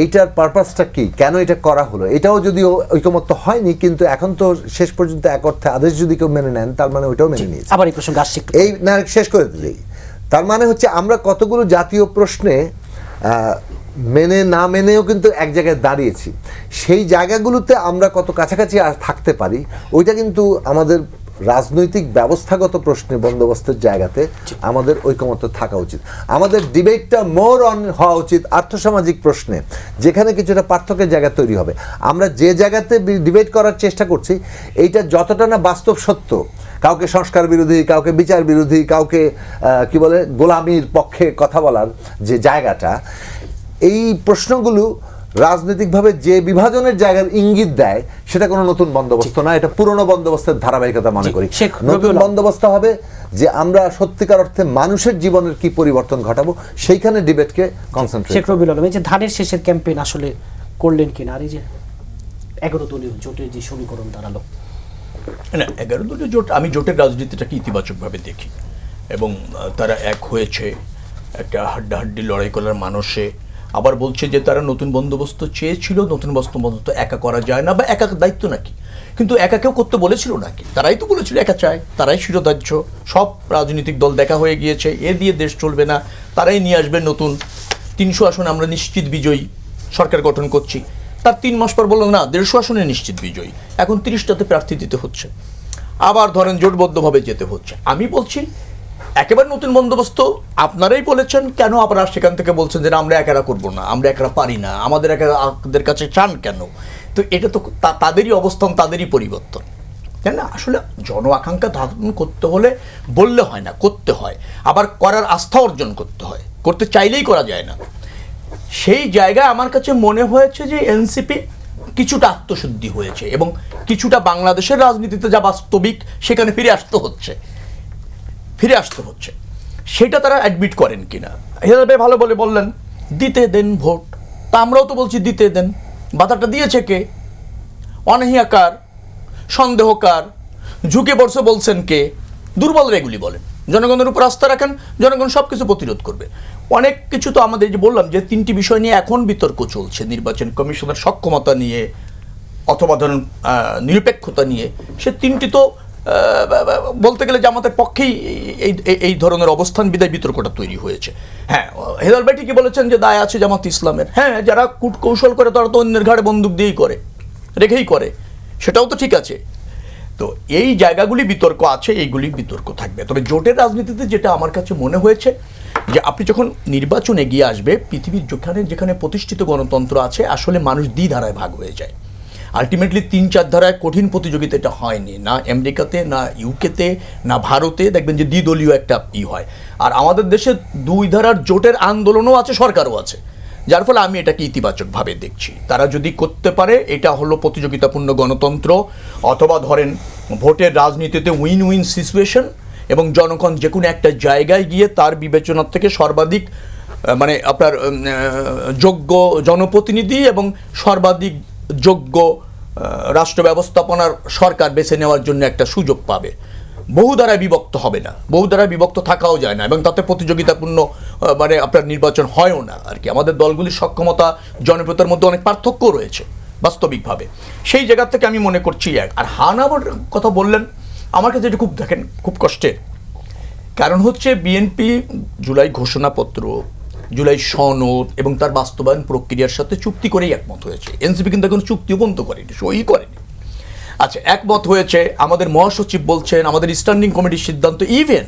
এইটার পারপাসটা কি, কেন এটা করা হলো, এটাও যদিও ঐকমত্য হয়নি, কিন্তু এখন তো শেষ পর্যন্ত এক অর্থে আদেশ যদি কেউ মেনে নেন তার মানে ওইটাও মেনে নিয়েছে। আবার এই প্রসঙ্গে আসছে, এই না শেষ করে দিলেই তার মানে হচ্ছে আমরা কতগুলো জাতীয় প্রশ্নে মেনে না মেনেও কিন্তু এক জায়গায় দাঁড়িয়েছি, সেই জায়গাগুলোতে আমরা কত কাছাকাছি থাকতে পারি ওইটা কিন্তু আমাদের রাজনৈতিক ব্যবস্থাগত প্রশ্নে বন্দোবস্তের জায়গাতে আমাদের ঐকমত্য থাকা উচিত। আমাদের ডিবেটটা মোর অন হওয়া উচিত আর্থসামাজিক প্রশ্নে, যেখানে কিছুটা পার্থক্যের জায়গা তৈরি হবে। আমরা যে জায়গাতে ডিবেট করার চেষ্টা করছি এইটা যতটা না বাস্তব সত্য, কাউকে সংস্কার বিরোধী, কাউকে বিচার বিরোধী, কাউকে কি বলে গোলামির পক্ষে কথা বলার যে জায়গাটা, এই প্রশ্নগুলো রাজনৈতিকভাবে যে বিভাজনের জায়গার ইঙ্গিত দেয় সেটা কোনো নতুন বন্দোবস্ত না, এটা পুরনো বন্দোবস্তের ধারাবাহিকতা মনে করি। শেখ নতুন রবিউল বন্দোবস্ত হবে যে আমরা সত্যিকার অর্থে মানুষের জীবনের কি পরিবর্তন ঘটাবো সেইখানে ডিবেটকে কনসেন্ট্রেট। শেখ রবিউল আলম, এই যে ধানের শেষের ক্যাম্পেইন আসলে করলেন কিনা, আর এই যে 11 দলীয় জোটের যে সমীকরণ দাঁড়ালো? না, 11 দলীয় জোট, আমি জোটের রাজনীতিটাকে ইতিবাচকভাবে দেখি এবং তারা এক হয়েছে একটা হাড্ডাহাড্ডি লড়াই করার মানুষে। আবার বলছে যে তারা নতুন বন্দোবস্ত চেয়েছিল, নতুন বন্দোবস্ত একা করা যায় না, বা একা দায়িত্ব নাকি, কিন্তু একা কেউ করতে বলেছিল নাকি? তারাই তো বলেছিল একা চায়, তারাই শিরোধার্য, সব রাজনৈতিক দল দেখা হয়ে গিয়েছে, এ দিয়ে দেশ চলবে না, তারাই নিয়ে আসবে নতুন 300 আসনে আমরা নিশ্চিত বিজয়ী সরকার গঠন করছি। তার 3 মাস পর বললো না 150 আসনে নিশ্চিত বিজয়ী, এখন 30টাতে প্রার্থী দিতে হচ্ছে, আবার ধরেন জোটবদ্ধভাবে যেতে হচ্ছে। আমি বলছি একেবারে নতুন বন্দোবস্ত আপনারাই বলেছেন, কেন আপনারা সেখান থেকে বলছেন যে না আমরা একারা করবো না, আমরা একারা পারি না, আমাদের একাদের কাছে চান কেন? তো এটা তো তাদেরই অবস্থান, তাদেরই পরিবর্তন, তাই না? আসলে জন আকাঙ্ক্ষা ধারণ করতে হলে বললে হয় না, করতে হয়, আবার করার আস্থা অর্জন করতে হয়, করতে চাইলেই করা যায় না। সেই জায়গায় আমার কাছে মনে হয়েছে যে এনসিপি কিছুটা আত্মশুদ্ধি হয়েছে এবং কিছুটা বাংলাদেশের রাজনীতিতে যা বাস্তবিক সেখানে ফিরে আসতে হচ্ছে, সেটা তারা অ্যাডমিট করেন কিনা। হেলাল ভাই ভালো বলে বললেন দিতে দেন ভোট, তা আমরাও তো বলছি দিতে দেন। বাধাটা দিয়েছে কে? অনীহাকার, সন্দেহকার, ঝুঁকে পড়ছে বলছেন কে? দুর্বলরা এগুলি বলেন। জনগণের উপর আস্থা রাখেন, জনগণ সব কিছু প্রতিরোধ করবে। অনেক কিছু তো আমাদের যে বললাম যে 3টি বিষয় নিয়ে এখন বিতর্ক চলছে, নির্বাচন কমিশনের সক্ষমতা নিয়ে অথবা ধরুন নিরপেক্ষতা নিয়ে, সে 3টি তো বলতে গেলে জামাতের পক্ষেই এই ধরনের অবস্থান বিদায় বিতর্কটা তৈরি হয়েছে। হ্যাঁ, হেলাল ভাই ঠিকই বলেছেন যে দায় আছে জামাত ইসলামের। হ্যাঁ, যারা কূটকৌশল করে তারা তো অন্যের ঘাড়ে বন্দুক দিয়েই করে, রেখেই করে, সেটাও তো ঠিক আছে। তো এই জায়গাগুলি বিতর্ক আছে, এইগুলি বিতর্ক থাকবে। তবে জোটের রাজনীতিতে যেটা আমার কাছে মনে হয়েছে যে আপনি যখন নির্বাচন এগিয়ে আসবে, পৃথিবীর যেখানে প্রতিষ্ঠিত গণতন্ত্র আছে, আসলে মানুষ দ্বিধারায় ভাগ হয়ে যায়। আলটিমেটলি 3-4 ধারায় কঠিন প্রতিযোগিতা এটা হয়নি, না আমেরিকাতে, না ইউকেতে, না ভারতে দেখবেন যে দ্বিদলীয় একটা হয়। আর আমাদের দেশে 2 ধারার জোটের আন্দোলনও আছে, সরকারও আছে, যার ফলে আমি এটাকে ইতিবাচকভাবে দেখছি। তারা যদি করতে পারে, এটা হলো প্রতিযোগিতাপূর্ণ গণতন্ত্র, অথবা ধরেন ভোটের রাজনীতিতে উইন উইন সিচুয়েশন, এবং জনগণ যে কোনো একটা জায়গায় গিয়ে তার বিবেচনার থেকে সর্বাধিক মানে আপনার যোগ্য জনপ্রতিনিধি এবং সর্বাধিক যোগ্য রাষ্ট্র ব্যবস্থাপনার সরকার বেছে নেওয়ার জন্য একটা সুযোগ পাবে। বহুধারায় বিভক্ত হবে না, বহুধারায় বিভক্ত থাকাও যায় না, এবং তাতে প্রতিযোগিতাপূর্ণ মানে আপনার নির্বাচন হয়ও না আর কি। আমাদের দলগুলির সক্ষমতা জনপ্রিয়তার মধ্যে অনেক পার্থক্য রয়েছে বাস্তবিকভাবে। সেই জায়গা থেকে আমি মনে করছি এক। আর হানাবার কথা বললেন, আমার কাছে এটা খুব দেখেন খুব কষ্টের, কারণ হচ্ছে বিএনপি জুলাই ঘোষণাপত্র, জুলাই সনদ এবং তার বাস্তবায়ন প্রক্রিয়ার সাথে চুক্তি করেই একমত হয়েছে। এনসিপি কিন্তু এখন চুক্তি উপন্ত করেনি, সই করেনি। আচ্ছা, একমত হয়েছে, আমাদের মহাসচিব বলছেন, আমাদের স্ট্যান্ডিং কমিটির সিদ্ধান্ত, ইভেন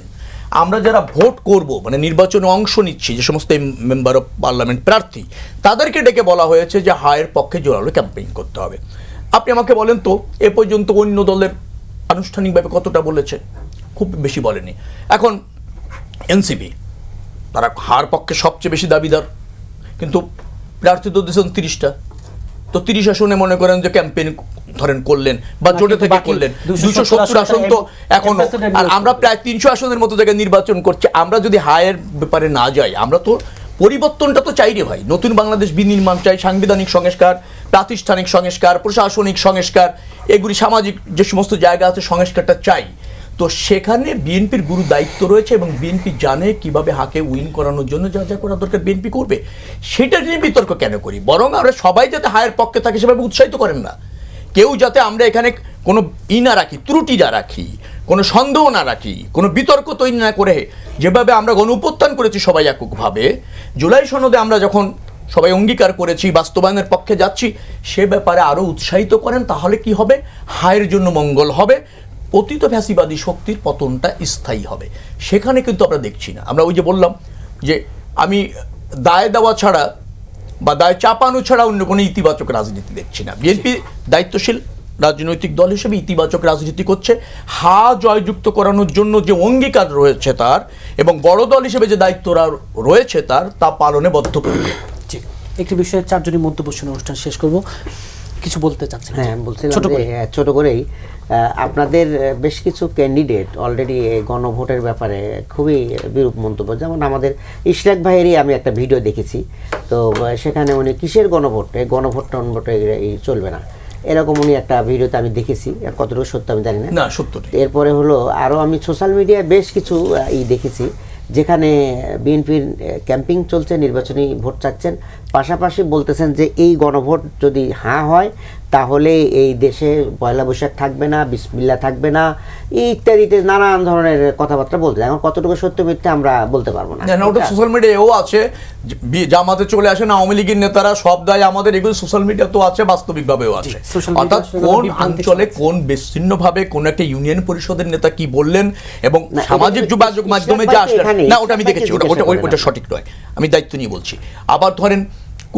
আমরা যারা ভোট করব মানে নির্বাচনে অংশ নিচ্ছি যে সমস্ত মেম্বার অফ পার্লামেন্ট প্রার্থী, তাদেরকে ডেকে বলা হয়েছে যে হায়ের পক্ষে জোরালো ক্যাম্পেইন করতে হবে। আপনি আমাকে বলেন তো এ পর্যন্ত অন্য দলের আনুষ্ঠানিকভাবে কতটা বলেছে? খুব বেশি বলেনি। এখন এনসিপি তারা হার পক্ষে সবচেয়ে বেশি দাবিদার, কিন্তু প্রার্থী তো দিয়েছেন 30টা, তো 30 আসনে মনে করেন যে ক্যাম্পেইন ধরেন করলেন বা জোটে থেকে করলেন 270 আসন তো এখন, আর আমরা প্রায় 300 আসনের মতো জায়গায় নির্বাচন করছি। আমরা যদি হায়ের ব্যাপারে না যাই, আমরা তো পরিবর্তনটা তো চাই রে ভাই, নতুন বাংলাদেশ বিনির্মাণ চাই, সাংবিধানিক সংস্কার, প্রাতিষ্ঠানিক সংস্কার, প্রশাসনিক সংস্কার, এগুলি সামাজিক যে সমস্ত জায়গা আছে সংস্কারটা চাই। তো সেখানে বিএনপির গুরু দায়িত্ব রয়েছে এবং বিএনপি জানে কিভাবে হাকে উইন করানোর জন্য যা যা করা দরকার বিএনপি করবে। সেটা নিয়ে বিতর্ক কেন করি? বরং আমরা সবাই যাতে হায়ের পক্ষে থাকে সেভাবে উৎসাহিত করেন না। কেউ যাতে আমরা এখানে কোনো না রাখি, ত্রুটি না রাখি, কোনো সন্দেহ না রাখি, কোনো বিতর্ক তৈরি না করে, যেভাবে আমরা গণ অভ্যুত্থান করেছি সবাই এককভাবে, জুলাই সনদে আমরা যখন সবাই অঙ্গীকার করেছি, বাস্তবায়নের পক্ষে যাচ্ছি, সে ব্যাপারে আরও উৎসাহিত করেন। তাহলে কি হবে? হায়ের জন্য মঙ্গল হবে, অতীত ফ্যাসিবাদী শক্তির পতনটা স্থায়ী হবে। সেখানে কিন্তু আমরা দেখছি না। আমরা ওই যে বললাম যে আমি দায় দেওয়া ছাড়া বা দায় চাপানো ছাড়া অন্য কোনো ইতিবাচক রাজনীতি দেখছি না। বিএনপি দায়িত্বশীল রাজনৈতিক দল হিসেবে ইতিবাচক রাজনীতি করছে, হা জয়যুক্ত করানোর জন্য যে অঙ্গীকার রয়েছে তার, এবং বড় দল হিসেবে যে দায়িত্ব রয়েছে তার, তা পালনে বদ্ধপরিকর। একটি বিষয়ে চারজনই মন্তব্য শুনে অনুষ্ঠান শেষ করব। কিছু বলতে চাচ্ছেন? হ্যাঁ, বলছিলাম ছোট করে। যে ছোট করেই আপনাদের বেশ কিছু ক্যান্ডিডেট অলরেডি গণভোটের ব্যাপারে খুবই বিরূপ মন্তব্য, যেমন আমাদের ইশরাক ভাইয়েরই আমি একটা ভিডিও দেখেছি, তো সেখানে উনি কিসের গণভোট, এই গণভোট টনভোট এই চলবে না, এরকম উনি একটা ভিডিওতে আমি দেখেছি, আর কতটুকু সত্য আমি জানি না। না, সত্য নেই। এরপরে হলো আরও আমি সোশ্যাল মিডিয়ায় বেশ কিছু দেখেছি যেখানে বিএনপির ক্যাম্পিং চলছে, নির্বাচনী ভোট চাচ্ছেন, পাশাপাশি বলতেছেন যে এই গণভোট যদি হ্যাঁ হয় তাহলে এই দেশে পয়লা বৈশাখ থাকবে না, বিসমিল্লাহ থাকবে না, ইত্যাদিতে নানান ধরনের কথাবার্তা বলতে। এখন কতটুকু সত্য মিথ্যা আমরা বলতে পারবো না। না, ওটা সোশ্যাল মিডিয়ায়ও আছে, জামাতে চলে আসেন আওয়ামী লীগের নেতারা, সব দায় আমাদের, এগুলো সোশ্যাল মিডিয়া তো আছে, বাস্তবিকভাবেও আছে। social media অর্থাৎ আসলে কোন বিভ্রান্তি অঞ্চলে ছড়াচ্ছে। কোন বিচ্ছিন্নভাবে কোন একটা ইউনিয়ন পরিষদের নেতা কি বললেন এবং না, সামাজিক এটা যোগাযোগ মাধ্যমে ইসলাম যা ভাই আসলেন, এখানে, না ওটা আমি ইসলাম দেখেছি, ভাইকে ওটা জিজ্ঞাসা ওটা করেন সঠিক নয়, আমি দায়িত্ব নিয়ে বলছি। আবার ধরেন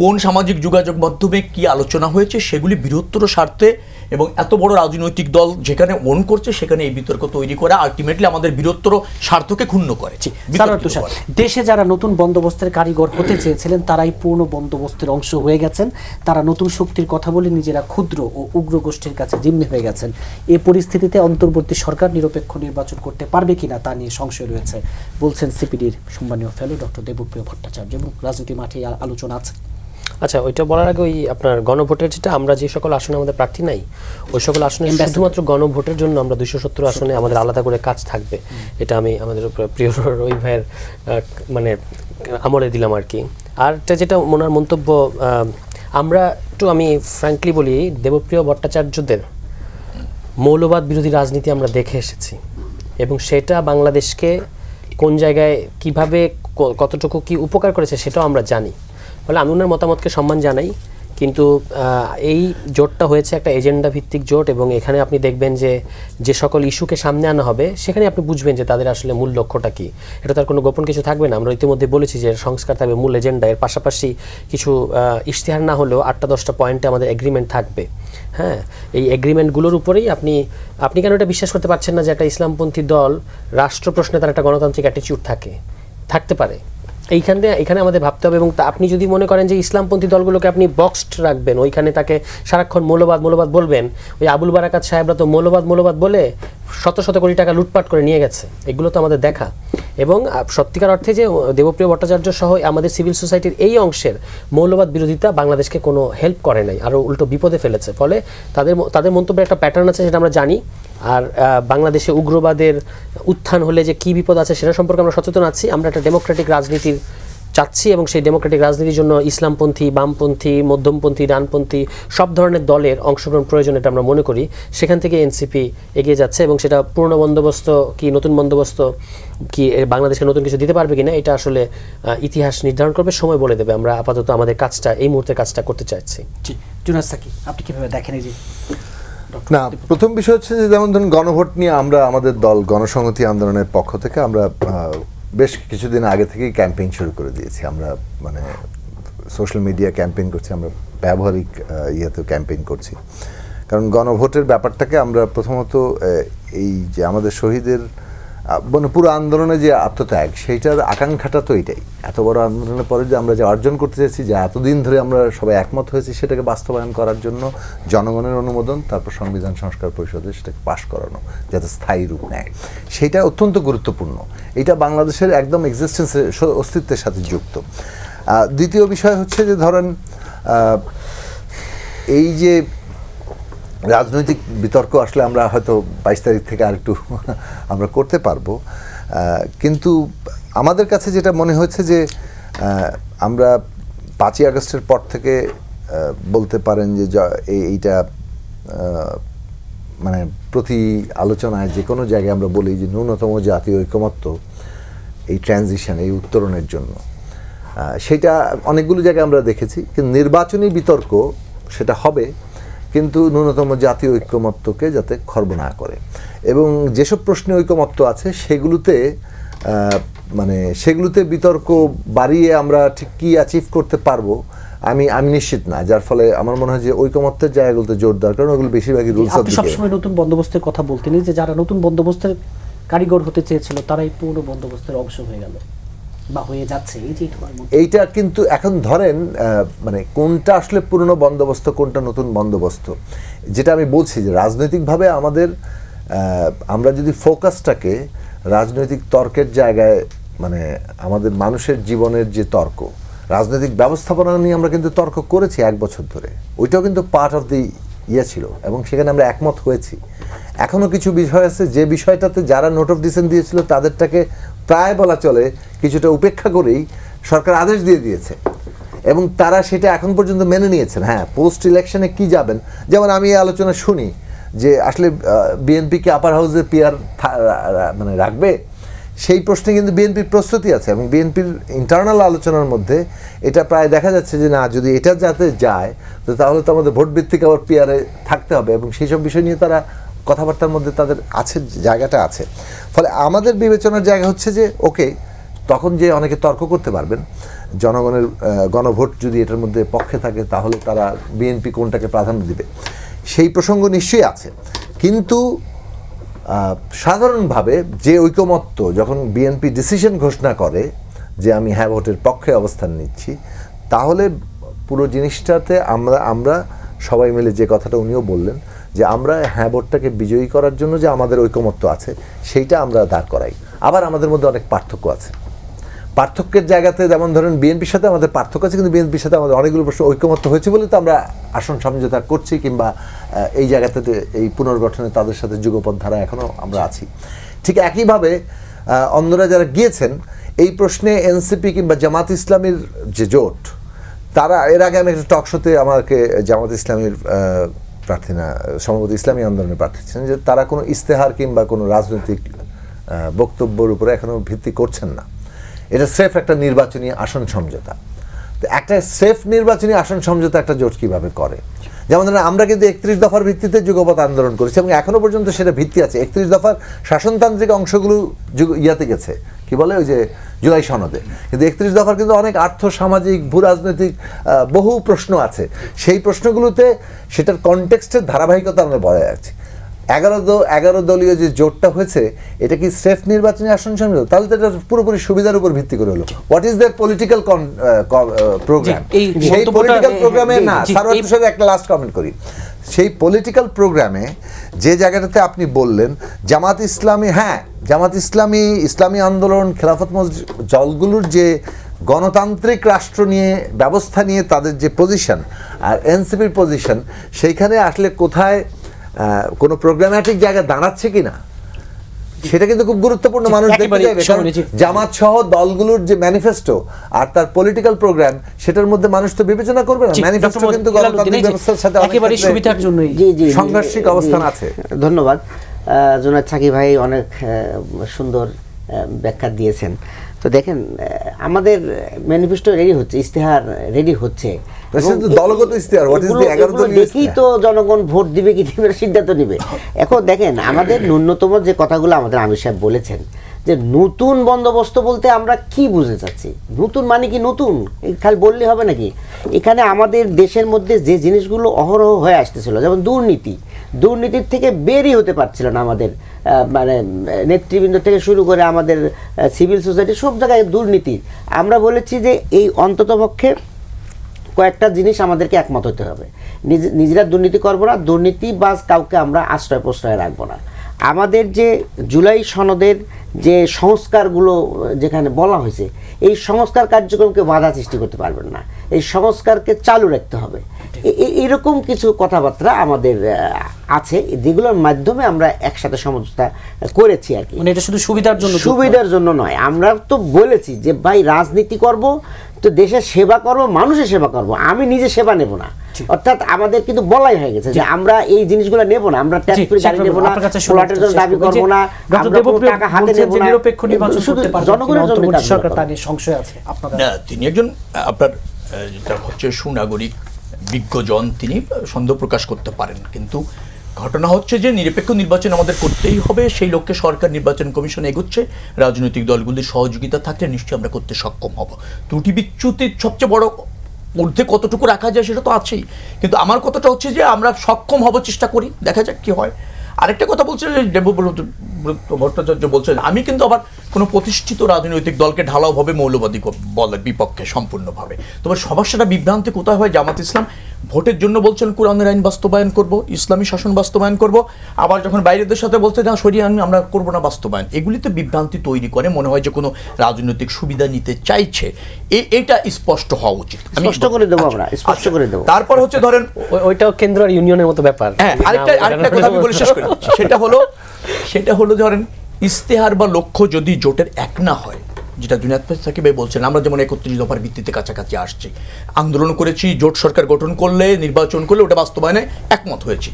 কোন সামাজিক যোগাযোগ মাধ্যমে কি আলোচনা হয়েছে সেগুলি বৃহত্তর স্বার্থে এবং এত বড় রাজনৈতিক দল যেখানে ওন করছে সেখানে এই বিতর্ক তৈরি করে আলটিমেটলি আমাদের বৃহত্তর স্বার্থকে ক্ষুণ্ণ করে, সারোয়ার তুষার, দেশে যারা নতুন বন্দোবস্তের কারিগর হতে চেয়েছিলেন তারাই পূর্ণ বন্দোবস্তের অংশ হয়ে গেছেন। তারা নতুন শক্তির কথা বলে নিজেরা ক্ষুদ্র ও উগ্র গোষ্ঠীর কাছে জিম্মি হয়ে গেছেন। এই পরিস্থিতিতে অন্তর্বর্তী সরকার নিরপেক্ষ নির্বাচন করতে পারবে কিনা তা নিয়ে সংশয় রয়েছে বলছেন সিপিডির সম্মানীয় ফেলো ডক্টর দেবপ্রিয় ভট্টাচার্য, এবং রাজনীতি মাঠে আলোচনা আছে। আচ্ছা, ওইটা বলার আগে ওই আপনার গণভোটের যেটা, আমরা যে সকল আসনে আমাদের প্রার্থী নাই, ওই সকল আসনে শুধুমাত্র গণভোটের জন্য আমরা 270 আসনে আমাদের আলাদা করে কাজ থাকবে। এটা আমি আমাদের প্রিয় রবি ভাইয়ের মানে আমলে দিলাম আর কি। আর যেটা ওনার মন্তব্য, আমরা একটু আমি ফ্র্যাঙ্কলি বলি, দেবপ্রিয় ভট্টাচার্যদের মৌলবাদ বিরোধী রাজনীতি আমরা দেখে এসেছি এবং সেটা বাংলাদেশকে কোন জায়গায় কিভাবে কতটুকু কি উপকার করেছে সেটাও আমরা জানি। ফলে আমি ওনার মতামতকে সম্মান জানাই, কিন্তু এই জোটটা হয়েছে একটা এজেন্ডা ভিত্তিক জোট এবং এখানে আপনি দেখবেন যে যে সকল ইস্যুকে সামনে আনা হবে সেখানে আপনি বুঝবেন যে তাদের আসলে মূল লক্ষ্যটা কি। এটা তার কোনো গোপন কিছু থাকবে না। আমরা ইতিমধ্যে বলেছি যে সংস্কার থাকবে মূল এজেন্ডা, এর পাশাপাশি কিছু ইশতেহার না হলেও 8-10টা পয়েন্টে আমাদের এগ্রিমেন্ট থাকবে। হ্যাঁ, এই এগ্রিমেন্টগুলোর উপরেই আপনি কেন এটা বিশ্বাস করতে পারছেন না যে একটা ইসলামপন্থী দল রাষ্ট্র প্রশ্নে তার একটা গণতান্ত্রিক অ্যাটিটিউড থাকতে পারে। এখানে আমাদের ভাবতে হবে। এবং আপনি যদি মনে করেন যে ইসলামপন্থী দলগুলোকে আপনি বক্সড রাখবেন, ওইখানে তাকে সারাক্ষণ মৌলবাদ বলবেন, ওই আবুল বারাকাত সাহেবরা তো মৌলবাদ বলে শত শত কোটি টাকা লুটপাট করে নিয়ে গেছে, এগুলো তো আমাদের দেখা। এবং সত্যিকার অর্থে যে দেবপ্রিয় ভট্টাচার্য সহ আমাদের সিভিল সোসাইটির এই অংশের মৌলবাদ বিরোধিতা বাংলাদেশকে কোনো হেল্প করে নাই, আরও উল্টো বিপদে ফেলেছে। ফলে তাদের মন্তব্যের একটা প্যাটার্ন আছে, সেটা আমরা জানি। আর বাংলাদেশে উগ্রবাদের উত্থান হলে যে কী বিপদ আছে সেটা সম্পর্কে আমরা সচেতন আছি। আমরা একটা ডেমোক্রেটিক রাজনীতির চাচ্ছি এবং সেই ডেমোক্রেটিক রাজনীতির জন্য ইসলামপন্থী, বামপন্থী, মধ্যমপন্থী, ডানপন্থী সব ধরনের দলের অংশগ্রহণ প্রয়োজন, এটা আমরা মনে করি। সেখান থেকে এনসিপি এগিয়ে যাচ্ছে এবং সেটা পূর্ণ বন্দোবস্ত কি নতুন বন্দোবস্ত কি বাংলাদেশকে নতুন কিছু দিতে পারবে কিনা এটা আসলে ইতিহাস নির্ধারণ করবে, সময় বলে দেবে। আমরা আপাতত আমাদের কাজটা এই মুহূর্তে কাজটা করতে চাইছি। জি, জুনাস সাকি, আপনি কিভাবে দেখেন এই যে? না, প্রথম বিষয় হচ্ছে যে যেমন ধরুন গণভোট নিয়ে আমরা আমাদের দল গণসংহতি আন্দোলনের পক্ষ থেকে আমরা বেশ কিছুদিন আগে থেকেই ক্যাম্পেইন শুরু করে দিয়েছি। আমরা মানে সোশ্যাল মিডিয়া ক্যাম্পেইন করছি, আমরা ব্যবহারিক ইয়েতেও ক্যাম্পেইন করছি। কারণ গণভোটের ব্যাপারটাকে আমরা প্রথমত এই যে আমাদের শহীদের মানে পুরো আন্দোলনে যে আত্মত্যাগ, সেইটার আকাঙ্ক্ষাটা তো এটাই। এত বড় আন্দোলনের পরে যে আমরা যে অর্জন করতে চাইছি, যে এতদিন ধরে আমরা সবাই একমত হয়েছি, সেটাকে বাস্তবায়ন করার জন্য জনগণের অনুমোদন, তারপর সংবিধান সংস্কার পরিষদে সেটাকে পাশ করানো যাতে স্থায়ী রূপ নেয়, সেটা অত্যন্ত গুরুত্বপূর্ণ। এটা বাংলাদেশের একদম এক্সিস্টেন্সের অস্তিত্বের সাথে যুক্ত। দ্বিতীয় বিষয় হচ্ছে যে ধরেন এই যে রাজনৈতিক বিতর্ক আসলে আমরা হয়তো 22 তারিখ থেকে আরেকটু আমরা করতে পারবো, কিন্তু আমাদের কাছে যেটা মনে হয়েছে যে আমরা 5ই আগস্টের পর থেকে বলতে পারেন যে এইটা মানে প্রতি আলোচনায় যে কোনো জায়গায় আমরা বলি যে ন্যূনতম জাতীয় ঐকমত্য এই ট্রানজিশন, এই উত্তরণের জন্য, সেটা অনেকগুলো জায়গায় আমরা দেখেছি। কিন্তু নির্বাচনী বিতর্ক সেটা হবে, কিন্তু ন্যূনতম জাতীয় ঐক্যমত্যকে যাতে খর্ব না করে। এবং যেসব প্রশ্নে ঐকমত্য আছে সেগুলোতে বিতর্ক বাড়িয়ে আমরা ঠিক কী অ্যাচিভ করতে পারবো আমি নিশ্চিত না। যার ফলে আমার মনে হয় যে ঐকমত্যের জায়গাগুলোতে জোর দরকার, কারণ ওগুলো বেশিরভাগই রুলস অফ আপনি সবসময় নতুন বন্দোবস্তের কথা বলতেন, যে যারা নতুন বন্দোবস্তের কারিগর হতে চেয়েছিল তারাই পূর্ণ বন্দোবস্তের অংশ হয়ে গেল। বা হয়ে যাচ্ছে এই যে এইটুকুর মধ্যে? এইটা কিন্তু এখন ধরেন মানে কোনটা আসলে পুরনো বন্দোবস্ত কোনটা নতুন বন্দোবস্ত, যেটা আমি বলছি যে রাজনৈতিকভাবে আমাদের আমরা যদি ফোকাসটাকে রাজনৈতিক তর্কের জায়গায়, মানে আমাদের মানুষের জীবনের যে তর্ক, রাজনৈতিক ব্যবস্থাপনা নিয়ে আমরা কিন্তু তর্ক করেছি 1 বছর ধরে, ওইটাও কিন্তু পার্ট অফ দি ছিল এবং সেখানে আমরা একমত হয়েছি। এখনও কিছু বিষয় আছে যে বিষয়টাতে যারা নোট অফ ডিসেন্ট দিয়েছিল তাদেরটাকে প্রায় বলা চলে কিছুটা উপেক্ষা করেই সরকার আদেশ দিয়ে দিয়েছে এবং তারা সেটা এখন পর্যন্ত মেনে নিয়েছেন। হ্যাঁ, পোস্ট ইলেকশনে কি যাবেন, যেমন আমি এই আলোচনা শুনি যে আসলে বিএনপিকে আপার হাউসে পিআর মানে রাখবে, সেই প্রশ্নে কিন্তু বিএনপির প্রস্তুতি আছে এবং বিএনপির ইন্টারনাল আলোচনার মধ্যে এটা প্রায় দেখা যাচ্ছে যে না, যদি এটা যাতে যায় তো তাহলে তো আমাদের ভোট ভিত্তিক আবার পিআরে থাকতে হবে এবং সেই সব বিষয় নিয়ে তারা কথাবার্তার মধ্যে তাদের আছে, জায়গাটা আছে। ফলে আমাদের বিবেচনার জায়গা হচ্ছে যে ওকে, তখন যে অনেকে তর্ক করতে পারবেন, জনগণের গণভোট যদি এটার মধ্যে পক্ষে থাকে তাহলে তারা বিএনপি কোনটাকে প্রাধান্য দিবে, সেই প্রসঙ্গ নিশ্চয়ই আছে। কিন্তু সাধারণভাবে যে ঐকমত্য, যখন বিএনপি ডিসিশন ঘোষণা করে যে আমি হ্যাঁ ভোটের পক্ষে অবস্থান নিচ্ছি, তাহলে পুরো জিনিসটাতে আমরা সবাই মিলে যে কথাটা উনিও বললেন যে আমরা হ্যাঁ ভোটটাকে বিজয়ী করার জন্য যে আমাদের ঐকমত্য আছে সেইটা আমরা দাঁড় করাই। আবার আমাদের মধ্যে অনেক পার্থক্য আছে, পার্থক্যের জায়গাতে যেমন ধরেন বিএনপির সাথে আমাদের পার্থক্য আছে, কিন্তু বিএনপির সাথে আমাদের অনেকগুলো প্রশ্ন ঐকমত্য হয়েছে বলে তো আমরা আসন সমঝোতা করছি, কিংবা এই জায়গাতে এই পুনর্গঠনে তাদের সাথে যুগপথ ধারা এখনও আমরা আছি। ঠিক একইভাবে অন্যরা যারা গিয়েছেন এই প্রশ্নে, এনসিপি কিংবা জামাত ইসলামীর যে জোট, তারা এর আগে আমি একটা টক শোতে আমাকে জামাত ইসলামীর প্রার্থী না, সম্ভবত ইসলামী আন্দোলনের প্রার্থী ছিলেন, যে তারা কোনো ইস্তেহার কিংবা কোনো রাজনৈতিক বক্তব্যের উপরে এখনও ভিত্তি করছেন না, এটা স্রেফ একটা নির্বাচনী আসন সমঝোতা। তো একটা স্রেফ নির্বাচনী আসন সমঝোতা একটা জোট কীভাবে করে? যেমন ধরেন আমরা কিন্তু 31 দফার ভিত্তিতে যুগপৎ আন্দোলন করেছি এবং এখনও পর্যন্ত সেটা ভিত্তি আছে। 31 দফার শাসনতান্ত্রিক অংশগুলো ইয়াতে গেছে, কি বলে ওই যে জুলাই সনদে, কিন্তু 31 দফার কিন্তু অনেক আর্থ সামাজিক ভূ রাজনৈতিক বহু প্রশ্ন আছে। সেই প্রশ্নগুলোতে সেটার কনটেক্সটের ধারাবাহিকতা আমরা বজায় রাখছি। 11 দলীয় যে জোটটা হয়েছে, এটা কি স্রেফ নির্বাচনী আসন সমঝোতা? তাহলে তো এটা পুরোপুরি সুবিধার উপর ভিত্তি করে হলো। What is there political program? সেই পলিটিক্যাল প্রোগ্রামে না, সারওয়ার সাথে একটা লাস্ট কমেন্ট করি, সেই পলিটিক্যাল প্রোগ্রামে যে জায়গাটাতে আপনি বললেন জামাত ইসলামী, হ্যাঁ জামাত ইসলামী, ইসলামী আন্দোলন, খেলাফত মজলিস দলগুলোর যে গণতান্ত্রিক রাষ্ট্র নিয়ে ব্যবস্থা নিয়ে তাদের যে পজিশন আর এনসিপির পজিশন, সেইখানে আসলে কোথায় কোনো প্রোগ্রামেটিক জায়গা দাঁড়াচ্ছে কিনা সেটা কিন্তু খুব গুরুত্বপূর্ণ। মানুষ দেখতে চাইবে, কারণ জামাত সহ দলগুলোর যে ম্যানিফেস্টো আর তার পলিটিক্যাল প্রোগ্রাম, সেটার মধ্যে মানুষ তো বিবেচনা করবে না। ম্যানিফেস্টো কিন্তু গণতান্ত্রিক ব্যবস্থার সাথে একেবারে সুবিধার জন্যই সাংঘর্ষিক অবস্থান আছে। ধন্যবাদ জুনায়েদ সাকি ভাই, অনেক সুন্দর ব্যাখ্যা দিয়েছেন। তো দেখেন, আমাদের ম্যানিফেস্টো রেডি হচ্ছে, ইস্তেহার রেডি হচ্ছে, দলগত ইস্তেহার, দেখি তো জনগণ ভোট দিবে কি দিবে সিদ্ধান্ত নিবে। এখন দেখেন, আমাদের ন্যূনতম যে কথাগুলো আমাদের আমির সাহেব বলেছেন, যে নতুন বন্দোবস্ত বলতে আমরা কি বুঝতে চাচ্ছি, নতুন মানে কি নতুন খালি বললে হবে নাকি? এখানে আমাদের দেশের মধ্যে যে জিনিসগুলো অহরহ হয়ে আসতেছিল, যেমন দুর্নীতির থেকে বেরই হতে পারছিল না আমাদের মানে নেতৃবৃন্দ থেকে শুরু করে আমাদের সিভিল সোসাইটি, সব জায়গায় দুর্নীতি। আমরা বলেছি যে এই অন্ততপক্ষে কয়েকটা জিনিস আমাদেরকে একমত হতে হবে, নিজেরা দুর্নীতি করবো না, দুর্নীতিবাজ কাউকে আমরা আশ্রয় প্রশ্রয় রাখবো না। আমাদের যে জুলাই সনদের যে সংস্কারগুলো যেখানে বলা হয়েছে, এই সংস্কার কার্যক্রমকে বাধা সৃষ্টি করতে পারবেন না, এই সংস্কারকে চালু রাখতে হবে। এরকম কিছু কথাবার্তা আমাদের আছে, যেগুলোর মাধ্যমে আমরা একসাথে সমঝোতা করেছি আর কি। মানে এটা শুধু সুবিধার জন্য নয়, আমরা তো বলেছি যে ভাই রাজনীতি করব তো দেশের সেবা করব, মানুষের সেবা করব, আমি নিজে সেবা নেব না। অর্থাৎ আমাদের কিন্তু বলাই হয়ে গেছে যে আমরা এই জিনিসগুলো নেব না, আমরা ট্যাক্স ফ্রি গাড়ি নেব না, ফ্ল্যাটের জন্য দাবি করব না, আমরা কোনো টাকা হাতে নেব না, শুধু জনগণের জন্য সরকার তার সংশয় আছে আপনাদের না। তিনি একজন আপনার যেটা হচ্ছে সুনাগরিক বিজ্ঞজন, তিনি সন্দেহ প্রকাশ করতে পারেন, কিন্তু ঘটনা হচ্ছে যে নিরপেক্ষ নির্বাচন আমাদের করতেই হবে। সেই লক্ষ্যে সরকার নির্বাচন কমিশন এগোচ্ছে, রাজনৈতিক দলগুলির সহযোগিতা থাকলে নিশ্চয়ই আমরা করতে সক্ষম হব। ত্রুটি বিচ্যুতির সবচেয়ে বড় মধ্যে কতটুকু রাখা যায় সেটা তো আছেই, কিন্তু আমার কথাটা হচ্ছে যে আমরা সক্ষম হব, চেষ্টা করি, দেখা যাক কি হয়। আরেকটা কথা বলছে যে ভট্টাচার্য বলছেন, আমি কিন্তু আবার কোনো প্রতিষ্ঠিত রাজনৈতিক দলকে ঢালাওভাবে মৌলবাদী বলার বিপক্ষে সম্পূর্ণভাবে। তবে সবার সেটা বিভ্রান্তি কোথায় হয়, জামাত ইসলাম ভোটের জন্য বলছেন কোরআনের আইন বাস্তবায়ন করব, ইসলামী শাসন বাস্তবায়ন করব, আবার যখন বাইরেদের সাথে বলতে না শরিয়া আইন আমরা করবো না বাস্তবায়ন, এগুলিতে বিভ্রান্তি তৈরি করে, মনে হয় যে কোনো রাজনৈতিক সুবিধা নিতে চাইছে। এটা স্পষ্ট হওয়া উচিত। স্পষ্ট করে দেবো আমরা, স্পষ্ট করে দেবো। তারপর হচ্ছে ধরেন ওইটাও কেন্দ্র আর ইউনিয়নের মতো ব্যাপার। হ্যাঁ, আরেকটা কথা আমি বলে শেষ করি, সেটা হলো ধরেন ইশতেহার বা লক্ষ্য যদি জোটের এক না হয়, যেটা জুনায়েদ সাকিব ভাই বলছেন, আমরা যেমন 31 দফার ভিত্তিতে কাছাকাছি আসছি, আন্দোলন করেছি, জোট সরকার গঠন করলে, নির্বাচন করলে ওটা বাস্তবায়নে একমত হয়েছি।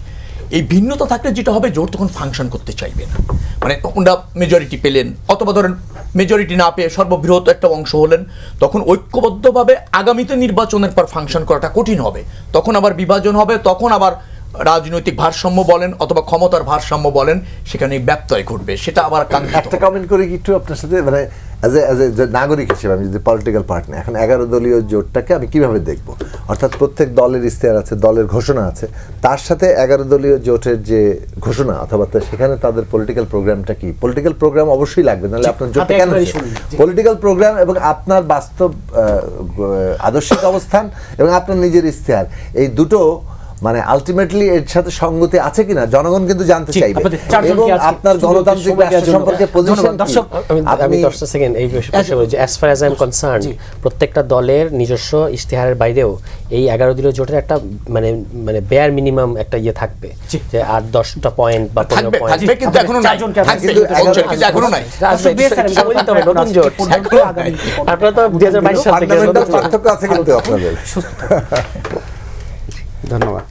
এই ভিন্নতা থাকলে যেটা হবে, জোট তখন ফাংশন করতে চাইবে না। মানে ওরা মেজরিটি পেলেন, অথবা ধরেন মেজরিটি না পেয়ে সর্ববৃহৎ একটা অংশ হলেন, তখন ঐক্যবদ্ধভাবে আগামীতে নির্বাচনের পর ফাংশন করাটা কঠিন হবে। তখন আবার বিভাজন হবে, তখন আবার রাজনৈতিক ভারসাম্য বলেন অথবা ক্ষমতার ভারসাম্য বলেন, সেখানে ব্যত্যয় ঘটবে। সেটা আবার একটা কমেন্ট করে কি একটু আপনার সাথে, মানে অ্যাজ এ নাগরিক হিসেবে আমি যদি পলিটিক্যাল পার্টনার, এখন 11 দলীয় জোটটাকে আমি কিভাবে দেখব? অর্থাৎ প্রত্যেক দলের ইশতেহার আছে, দলের ঘোষণা আছে, তার সাথে 11 দলীয় জোটের যে ঘোষণা অথবা সেখানে তাদের পলিটিক্যাল প্রোগ্রামটা কি? পলিটিক্যাল প্রোগ্রাম অবশ্যই লাগবে, নাহলে আপনার জোটটা কেন? পলিটিক্যাল প্রোগ্রাম এবং আপনার বাস্তব আদর্শিক অবস্থান এবং আপনার নিজের ইশতেহার, এই দুটো মানে আলটিমেটলি এর সাথে সঙ্গতি আছে কিনা জনগণ কিন্তু জানতে চাইবে। এবং আপনার গণতান্ত্রিক রাষ্ট্র সম্পর্কে পজিশন। আমি 10 সেকেন্ড এই বিষয়ে বলি যে as far as I am concern, প্রত্যেকটা দলের নিজস্ব ইশতেহারের বাইরেও এই 11 দলীয় জোটের একটা মানে বেয়ার মিনিমাম একটা ইয়ে থাকবে, যে 8-10টা পয়েন্ট বা 15 পয়েন্ট থাকবে, কিন্তু এখনো নাই, কিন্তু এখনো নাই। নতুন জোট আপনারা তো 2022 সাল থেকে পার্থক্য আছে কিন্তু আপনাদের। ধন্যবাদ।